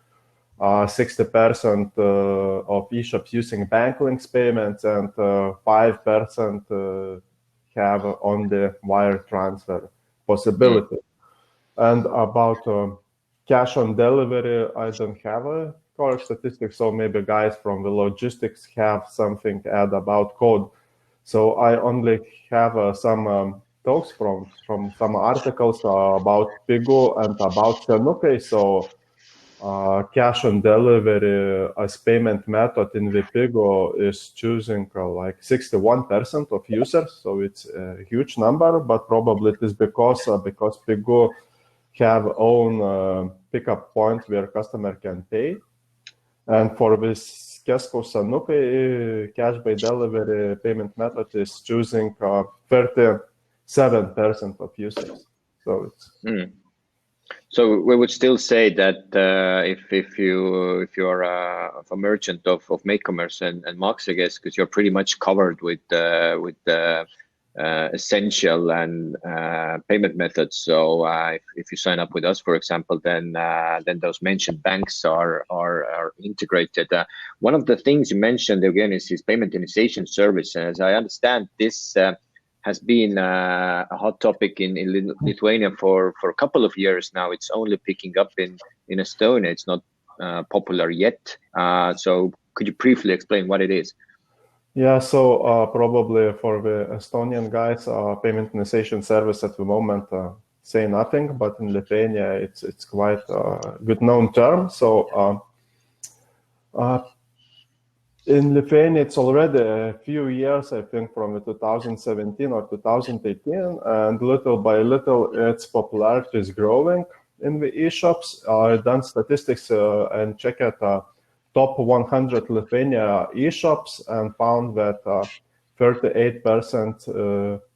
60% of e-shops using bank links payments, and 5% have on the wire transfer possibility. And about cash on delivery, I don't have a correct statistics, so maybe guys from the logistics have something to add about code. So I only have some talks from some articles about Pigu and about Senukai. So cash on delivery as payment method in Vipigo is choosing like 61% of users. So it's a huge number, but probably it is because Pigu have own pickup point where customer can pay. And for this Kesko Senukai cash by delivery payment method is choosing 37% of users. So it's So we would still say that if you're a merchant of MakeCommerce and MakeCommerce, because you're pretty much covered with the essential and payment methods. So if you sign up with us, for example, then those mentioned banks are integrated. One of the things you mentioned again is payment initiation service. And as I understand, this has been a hot topic in Lithuania for a couple of years now. It's only picking up in Estonia. It's not popular yet. So could you briefly explain what it is? Yeah, so probably for the Estonian guys, payment initiation service at the moment, say nothing, but in Lithuania it's quite a good known term. So in Lithuania, it's already a few years, I think, from 2017 or 2018, and little by little, its popularity is growing in the e-shops. I've done statistics and checked at top 100 Lithuania e-shops and found that 38%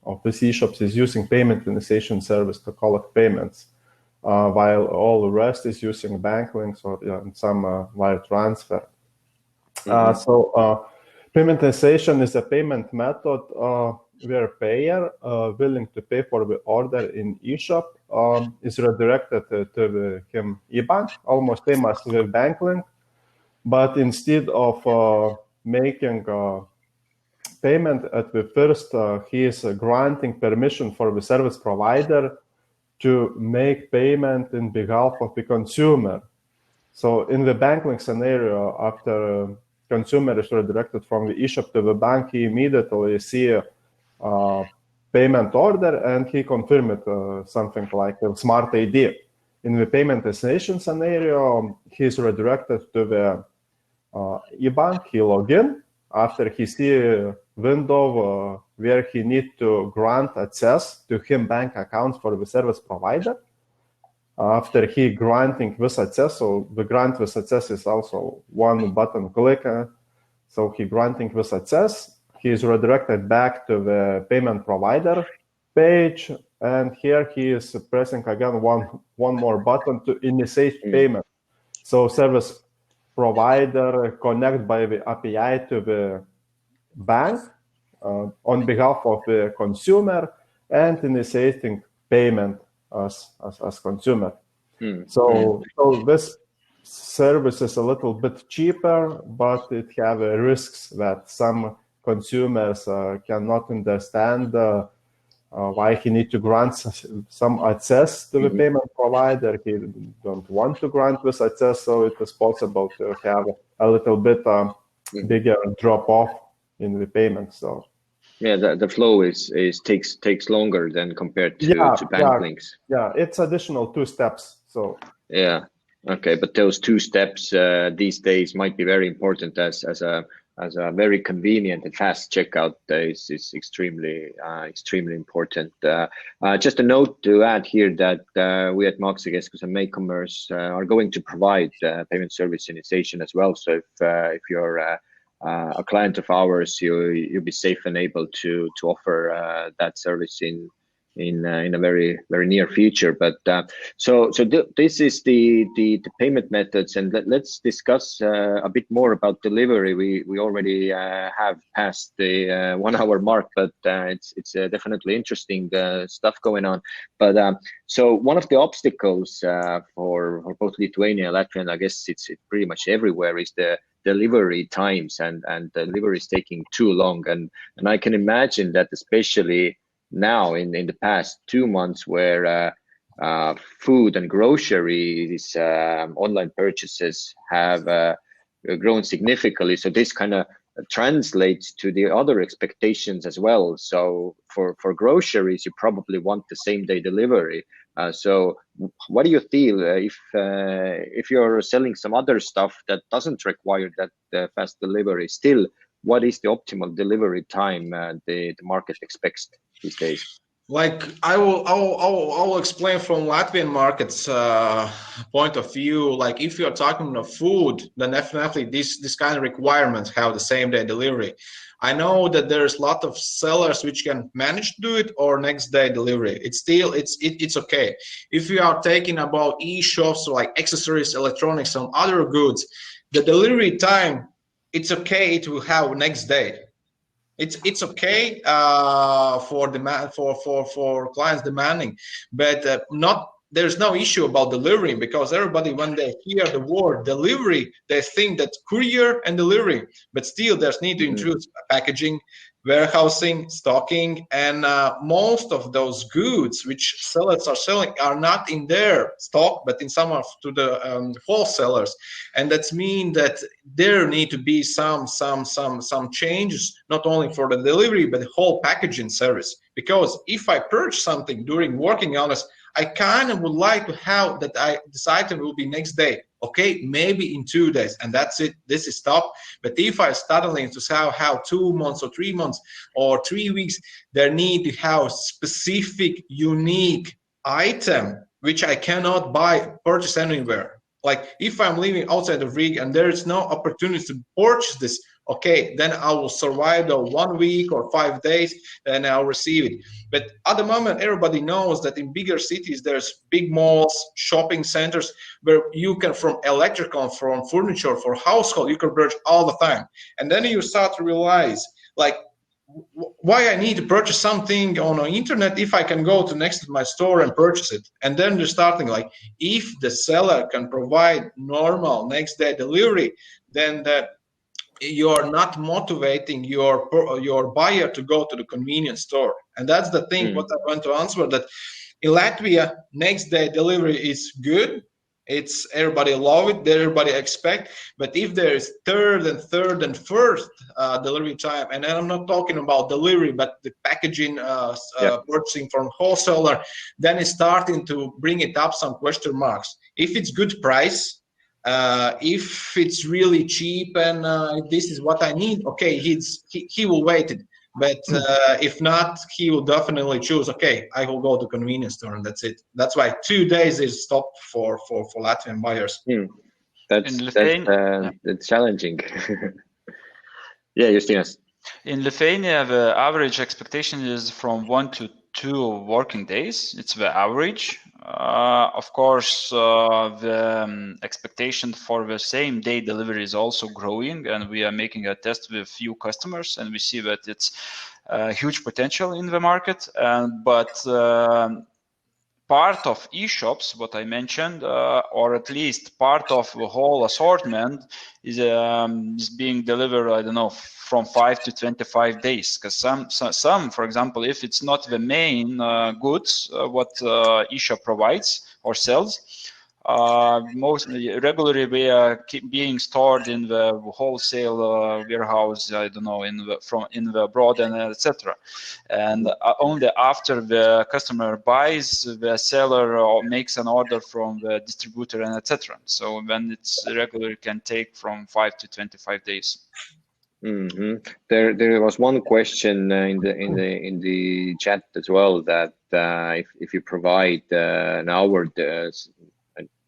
of these e-shops is using payment initiation service to collect payments, while all the rest is using bank links or some wire transfer. So payment initiation is a payment method where payer willing to pay for the order in eShop is redirected to him e-bank, almost same as the bank link. But instead of making payment at the first, he is granting permission for the service provider to make payment in behalf of the consumer. So in the bank link scenario, after consumer is redirected from the eShop to the bank, he immediately see a payment order and he confirm it something like a smart ID. In the payment destination scenario, he's redirected to the e-bank, he log in. After he see a window where he need to grant access to him bank account for the service provider. After he granting this access, so the grant this access is also one button click. So he granting this access, he is redirected back to the payment provider page, and here he is pressing again one more button to initiate payment. So service provider connect by the API to the bank on behalf of the consumer and initiating payment as consumer. So this service is a little bit cheaper, but it have risks that some consumers cannot understand why he need to grant some access to the payment provider. He don't want to grant this access, so it is possible to have a little bit bigger drop off in the payment. So. Yeah, the flow takes longer than compared to bank links. Yeah, it's additional 2 steps. So yeah, okay, but those 2 steps these days might be very important as a very convenient and fast checkout is extremely important. Just a note to add here that we at MakeCommerce and MakeCommerce are going to provide payment service initiation as well. So if you're a client of ours, you'll be safe and able to offer that service in a very near future. But this is the payment methods, and let's discuss a bit more about delivery. We already have passed the 1 hour mark, but it's definitely interesting stuff going on. But so one of the obstacles for both Lithuania and Latvia, and I guess it's pretty much everywhere, is the delivery times, and delivery is taking too long, and I can imagine that especially now in the past 2 months, where food and groceries online purchases have grown significantly, so this kind of translates to the other expectations as well. So for groceries, you probably want the same day delivery. So what do you feel if you're selling some other stuff that doesn't require that fast delivery? Still, what is the optimal delivery time the market expects these days? Like I'll explain from Latvian market's point of view. Like if you're talking of food, then definitely this kind of requirements have the same day delivery. I know that there's a lot of sellers which can manage to do it or next day delivery. It's okay. If you are taking about e-shops like accessories, electronics, and other goods, the delivery time, it's okay to have next day. It's okay for demand for clients demanding, but not. There's no issue about delivering, because everybody, when they hear the word delivery, they think that courier and delivery, but still there's need to introduce packaging, warehousing, stocking, and most of those goods which sellers are selling are not in their stock, but in some of to the wholesalers, and that's mean that there need to be some changes, not only for the delivery but the whole packaging service. Because if I purchase something during working hours, I kind of would like to have that this item will be next day. Okay, maybe in 2 days, and that's it. This is stop. But if I starting to have 2 months or 3 months or 3 weeks, there need to have specific, unique item which I cannot purchase anywhere. Like if I'm living outside of Riga and there is no opportunity to purchase this, okay, then I will survive the 1 week or 5 days, and I'll receive it. But at the moment, everybody knows that in bigger cities, there's big malls, shopping centers, where you can, from electrical, from furniture, for household, you can purchase all the time. And then you start to realize, like, why I need to purchase something on the internet if I can go to next to my store and purchase it. And then you're starting like, if the seller can provide normal next day delivery, then you're not motivating your buyer to go to the convenience store. And that's the thing what I want to answer, that in Latvia, next day delivery is good. It's everybody love it, everybody expect. But if there is third and first delivery time, and I'm not talking about delivery, but the packaging, purchasing from wholesaler, then it's starting to bring it up some question marks. If it's good price, if it's really cheap and this is what I need, okay, he will wait it. But if not, he will definitely choose, okay, I will go to convenience store, and that's it. That's why 2 days is stop for Latvian buyers. That's challenging. Yeah, Justinas. In Lithuania, the average expectation is from 1 to 2 working days. It's the average. Of course, the expectation for the same day delivery is also growing, and we are making a test with few customers, and we see that it's huge potential in the market. But part of e-shops, what I mentioned, or at least part of the whole assortment is being delivered, I don't know, from 5 to 25 days. Because some, for example, if it's not the main goods, what e-shop provides or sells, most regularly they are being stored in the wholesale warehouse, I don't know, in the abroad and etc. And only after the customer buys, the seller makes an order from the distributor and etc. So when it's regular, it can take from 5 to 25 days. There was one question in the chat as well, that if you provide an hour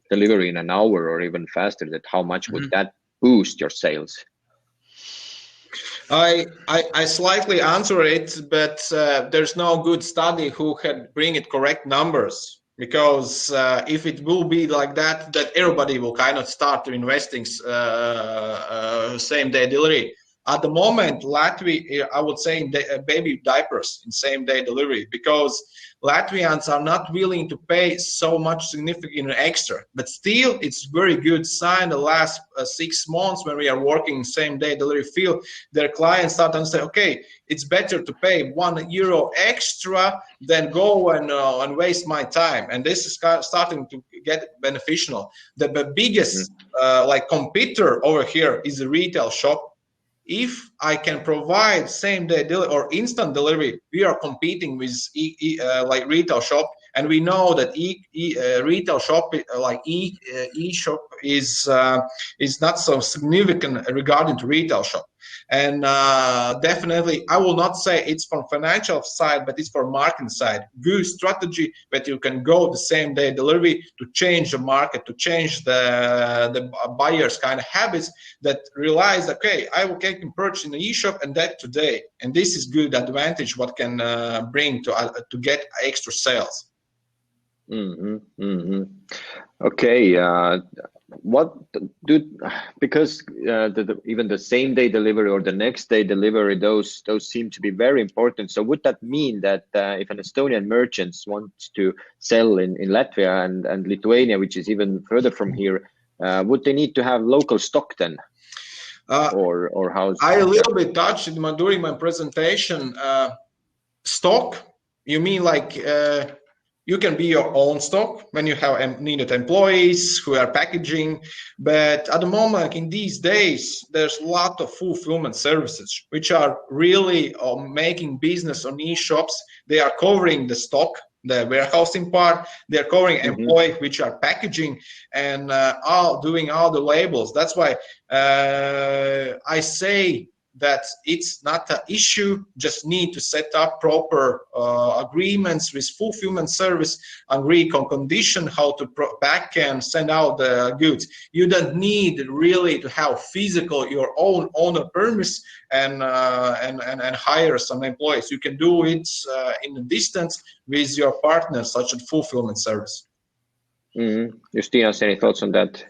delivery in an hour or even faster, that how much would that boost your sales? I slightly answer it, but there's no good study who can bring it correct numbers. Because if it will be like that everybody will kind of start to investing same day delivery. At the moment, Latvia, I would say, in baby diapers in same day delivery, because Latvians are not willing to pay so much significant extra. But still, it's very good sign the last 6 months when we are working same day delivery field, their clients start to say, okay, it's better to pay €1 extra than go and waste my time. And this is starting to get beneficial. The biggest like competitor over here is a retail shop. If I can provide same day delivery or instant delivery, we are competing with like retail shop, and we know that retail shop like e-shop is not so significant regarding to retail shop. And definitely, I will not say it's from financial side, but it's for marketing side. Good strategy that you can go the same day delivery to change the market, to change the buyers' kind of habits that realize, okay, I will take and purchase in the e-shop and that today. And this is good advantage what can bring to get extra sales. Okay. Because even the same day delivery or the next day delivery, those seem to be very important. So would that mean that if an Estonian merchant wants to sell in Latvia and Lithuania, which is even further from here, would they need to have local stock then? or how's? I a little bit touched during my presentation. Stock, you mean like you can be your own stock when you have needed employees who are packaging, but at the moment in these days there's a lot of fulfillment services which are really making business on e-shops. They are covering the stock, the warehousing part, they're covering employees which are packaging and doing all the labels. That's why I say that it's not an issue, just need to set up proper agreements with fulfillment service, agree on condition how to pack and send out the goods. You don't need really to have physical your own owner premise and hire some employees. You can do it in a distance with your partners, such as fulfillment service. Justinas, any thoughts on that?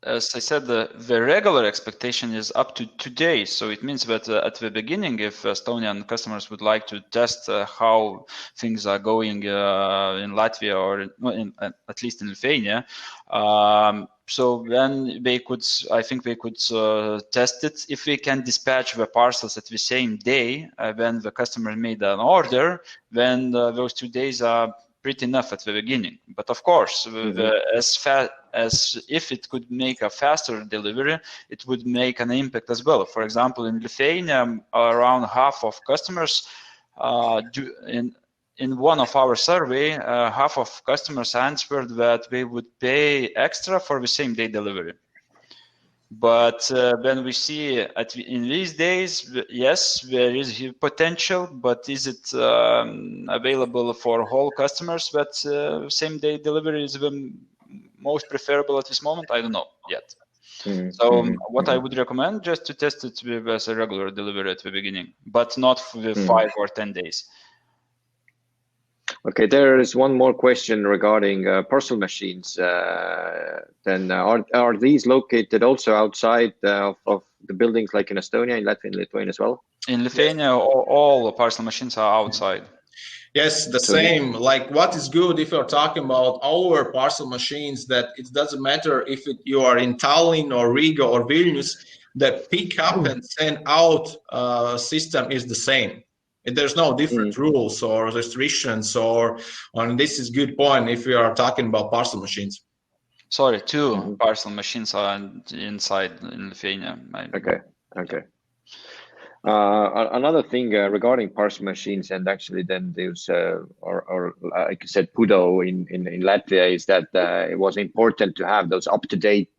As I said, the regular expectation is up to 2 days. So it means that at the beginning, if Estonian customers would like to test how things are going in Latvia or at least in Lithuania, so then they could, I think they could test it. If we can dispatch the parcels at the same day when the customer made an order, then those 2 days are pretty enough at the beginning. But of course, as fast as if it could make a faster delivery, it would make an impact as well. For example, in Lithuania, around half of customers in one of our survey, half of customers answered that they would pay extra for the same day delivery. But when we see in these days, yes, there is potential, but is it available for whole customers that same day delivery is the most preferable at this moment? I don't know yet. So what I would recommend, just to test it with as a regular delivery at the beginning, but not for 5 or 10 days. Okay, there is one more question regarding parcel machines. Then are these located also outside of the buildings, like in Estonia, in Latvia and Lithuania as well? In Lithuania, all parcel machines are outside. Yes, the same. Like, what is good if you're talking about our parcel machines, that it doesn't matter if you are in Tallinn or Riga or Vilnius, the pick up and send out system is the same. There's no different rules or restrictions, and this is good point if we are talking about parcel machines. Sorry, 2 parcel machines are inside in Lithuania. Okay. Another thing regarding parcel machines, and actually then there's or like you said, PUDO in Latvia, is that it was important to have those up-to-date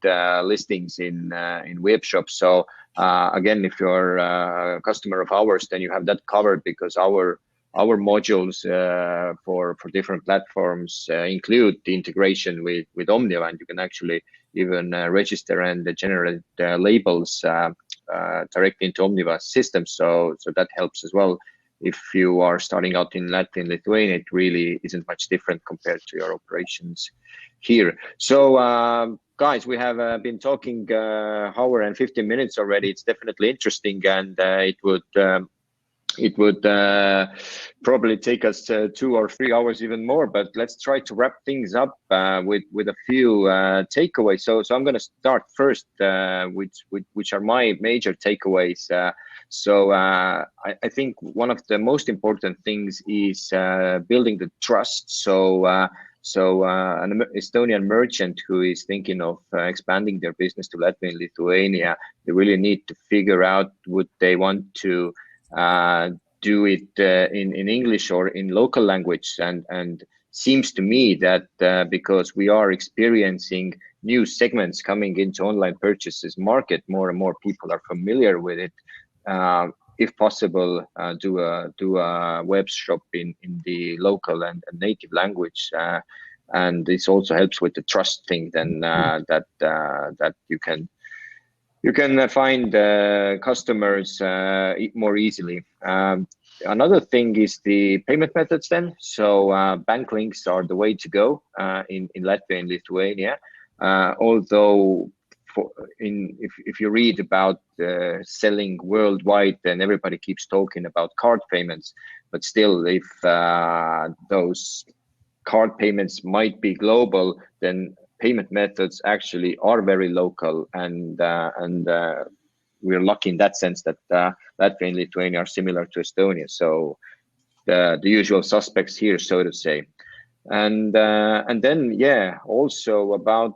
listings in web shops. So again, if you're a customer of ours, then you have that covered, because our modules for different platforms include the integration with Omniva, and you can actually even register and generate labels directly into Omniva system. So that helps as well. If you are starting out in Latvia and Lithuania, it really isn't much different compared to your operations here. So guys, we have been talking hour and 15 minutes already. It's definitely interesting, and it would probably take us 2 or 3 hours even more, but let's try to wrap things up with a few takeaways. So I'm going to start first, which are my major takeaways. So I think one of the most important things is building the trust. So an Estonian merchant who is thinking of expanding their business to Latvia and Lithuania, they really need to figure out would they want to do it in English or in local language, and seems to me that because we are experiencing new segments coming into online purchases market, more and more people are familiar with it. If possible, do a web shop in the local and native language, and this also helps with the trust thing. Then that you can find customers more easily. Another thing is the payment methods then. So bank links are the way to go in Latvia and Lithuania. Although if you read about selling worldwide, then everybody keeps talking about card payments. But still, if those card payments might be global, then payment methods actually are very local, and we're lucky in that sense that Latvia and Lithuania are similar to Estonia. So the usual suspects here, so to say. And then, yeah, also about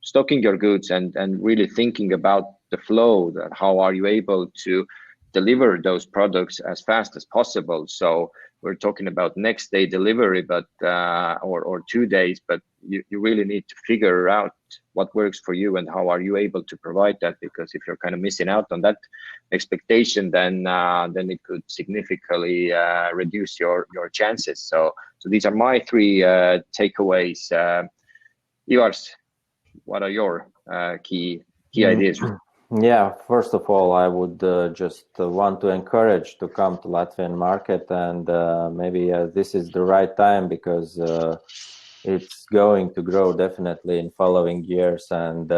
stocking your goods and really thinking about the flow, that how are you able to deliver those products as fast as possible. So we're talking about next day delivery, but or 2 days, but you really need to figure out what works for you and how are you able to provide that, because if you're kind of missing out on that expectation, then it could significantly reduce your chances. So these are my 3 takeaways. Ivars, what are your key ideas? Yeah, first of all, I would just want to encourage to come to Latvian market, and maybe this is the right time, because it's going to grow definitely in following years, and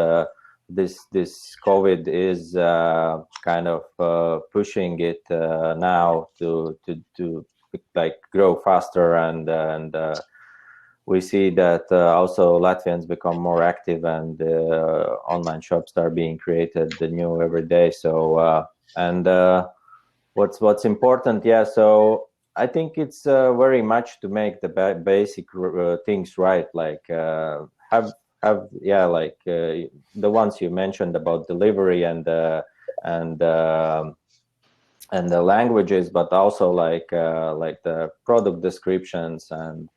this COVID is kind of pushing it now to like grow faster, and we see that also Latvians become more active, and online shops are being created new every day. So what's important, yeah. So I think it's very much to make the basic things right, like have like the ones you mentioned about delivery and the languages, but also like the product descriptions, and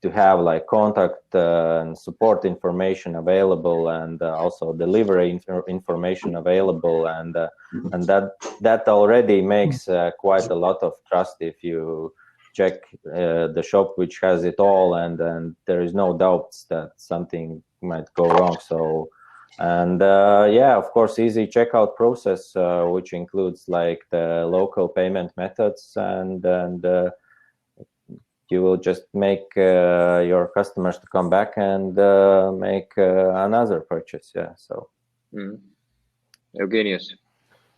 to have like contact and support information available, and also delivery information available, and that already makes quite a lot of trust if you check the shop which has it all, and there is no doubts that something might go wrong. So, and yeah, of course, easy checkout process, which includes like the local payment methods, and you will just make your customers to come back and make another purchase. Yeah. So, Eugenius.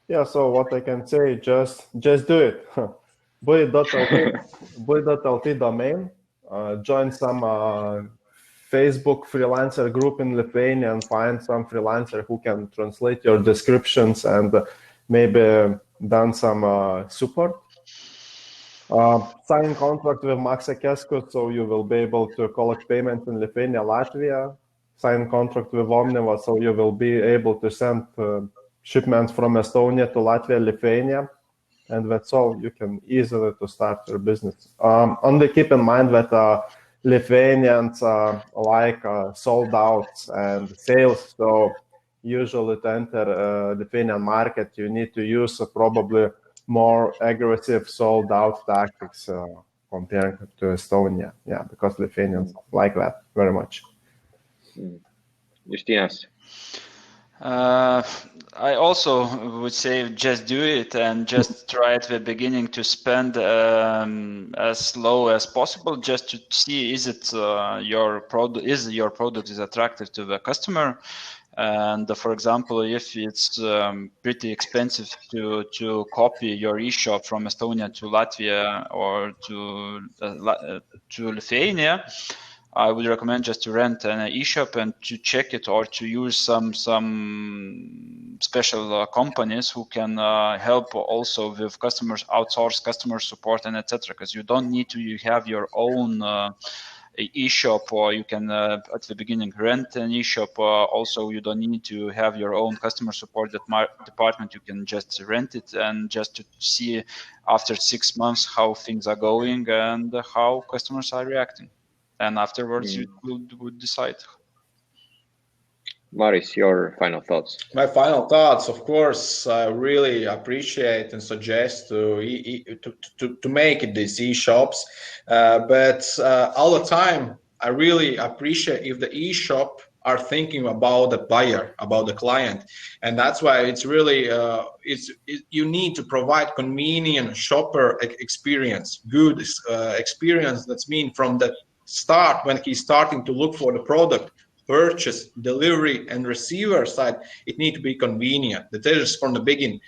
Yeah. So what I can say, just do it. Buy.lt domain. Join some Facebook freelancer group in Lithuania and find some freelancer who can translate your descriptions and maybe done some support. Sign contract with MakeCommerce, so you will be able to collect payments in Lithuania, Latvia. Sign contract with Omniva, so you will be able to send shipments from Estonia to Latvia, Lithuania, and that's all. You can easily to start your business. Only keep in mind that Lithuanians like sold outs and sales, so usually to enter Lithuanian market, you need to use probably more aggressive sold out tactics compared to Estonia. Yeah, because Lithuanians like that very much. Justinas. I also would say just do it, and just try at the beginning to spend as low as possible, just to see is it your product is attractive to the customer. And for example, if it's pretty expensive to copy your e-shop from Estonia to Latvia or to Lithuania, I would recommend just to rent an e-shop and to check it, or to use some special companies who can help also with customers, outsource customer support and etc. Because you don't need to have your own e-shop, or you can at the beginning rent an e-shop. Also, you don't need to have your own customer support department. You can just rent it, and just to see after 6 months how things are going and how customers are reacting. And afterwards, you would decide. Maris, your final thoughts. My final thoughts, of course, I really appreciate and suggest to make these e-shops, but all the time, I really appreciate if the e-shop are thinking about the buyer, about the client, and that's why it's really you need to provide convenient shopper experience, good experience. That's mean from the start, when he's starting to look for the product, purchase, delivery, and receiver side, it need to be convenient. That is from the beginning.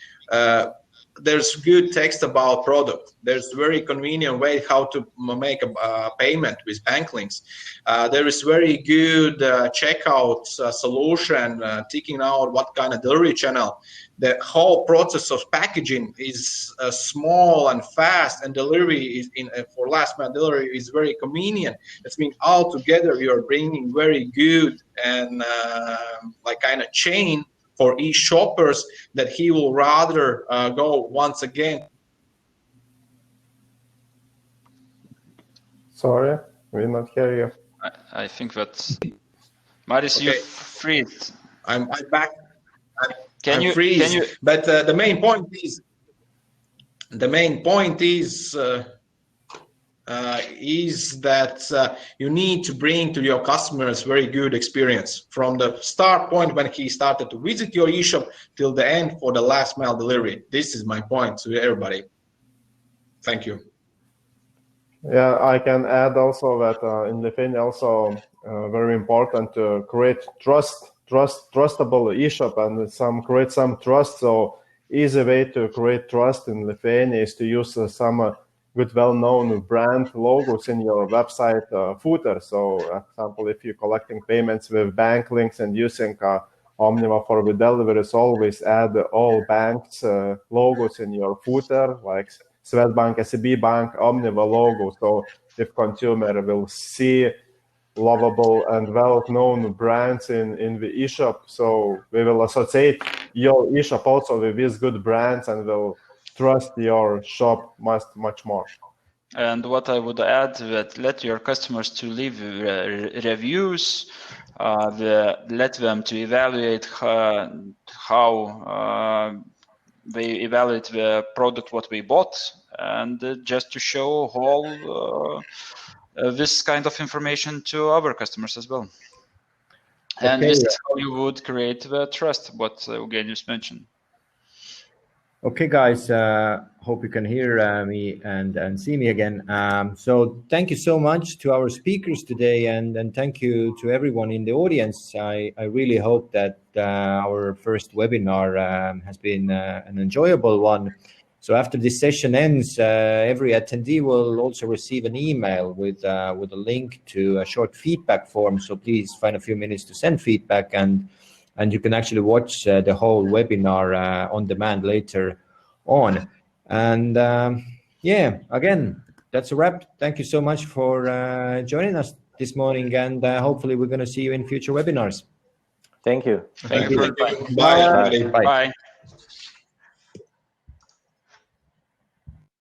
there's good text about product. There's very convenient way how to make a payment with bank links. There is very good checkout solution, ticking out what kind of delivery channel. The whole process of packaging is small and fast, and delivery is for last mile delivery is very convenient. That means all together you are bringing very good and like kind of chain for each shoppers that he will rather go once again. Sorry, we not hear you. I think that Maris, Okay. you freeze. I'm back. Can you freeze. Can you? But the main point is that you need to bring to your customers very good experience from the start point when he started to visit your eShop till the end for the last mile delivery. This is my point to everybody. Thank you. Yeah, I can add also that in Lithuania also very important to create trustable eShop and create some trust. So easy way to create trust in Lithuania is to use some good well-known brand logos in your website footer. So, for example, if you're collecting payments with bank links and using Omniva for the deliveries, always add all banks logos in your footer, like Swedbank, SEB Bank, Omniva logo. So if consumer will see lovable and well-known brands in the eShop, so we will associate your eShop also with these good brands and will trust your shop much more. And what I would add, that let your customers to leave reviews, let them to evaluate how they evaluate the product what we bought, and just to show all this kind of information to our customers as well. And this is how you would create the trust, what Eugenius mentioned. Okay, guys, hope you can hear me and see me again. So thank you so much to our speakers today, and thank you to everyone in the audience. I really hope that our first webinar has been an enjoyable one. So after this session ends, every attendee will also receive an email with a link to a short feedback form. So please find a few minutes to send feedback, and you can actually watch the whole webinar on demand later on. And yeah, again, that's a wrap. Thank you so much for joining us this morning, and hopefully we're going to see you in future webinars. Thank you. Thank you. Bye. Bye. Bye.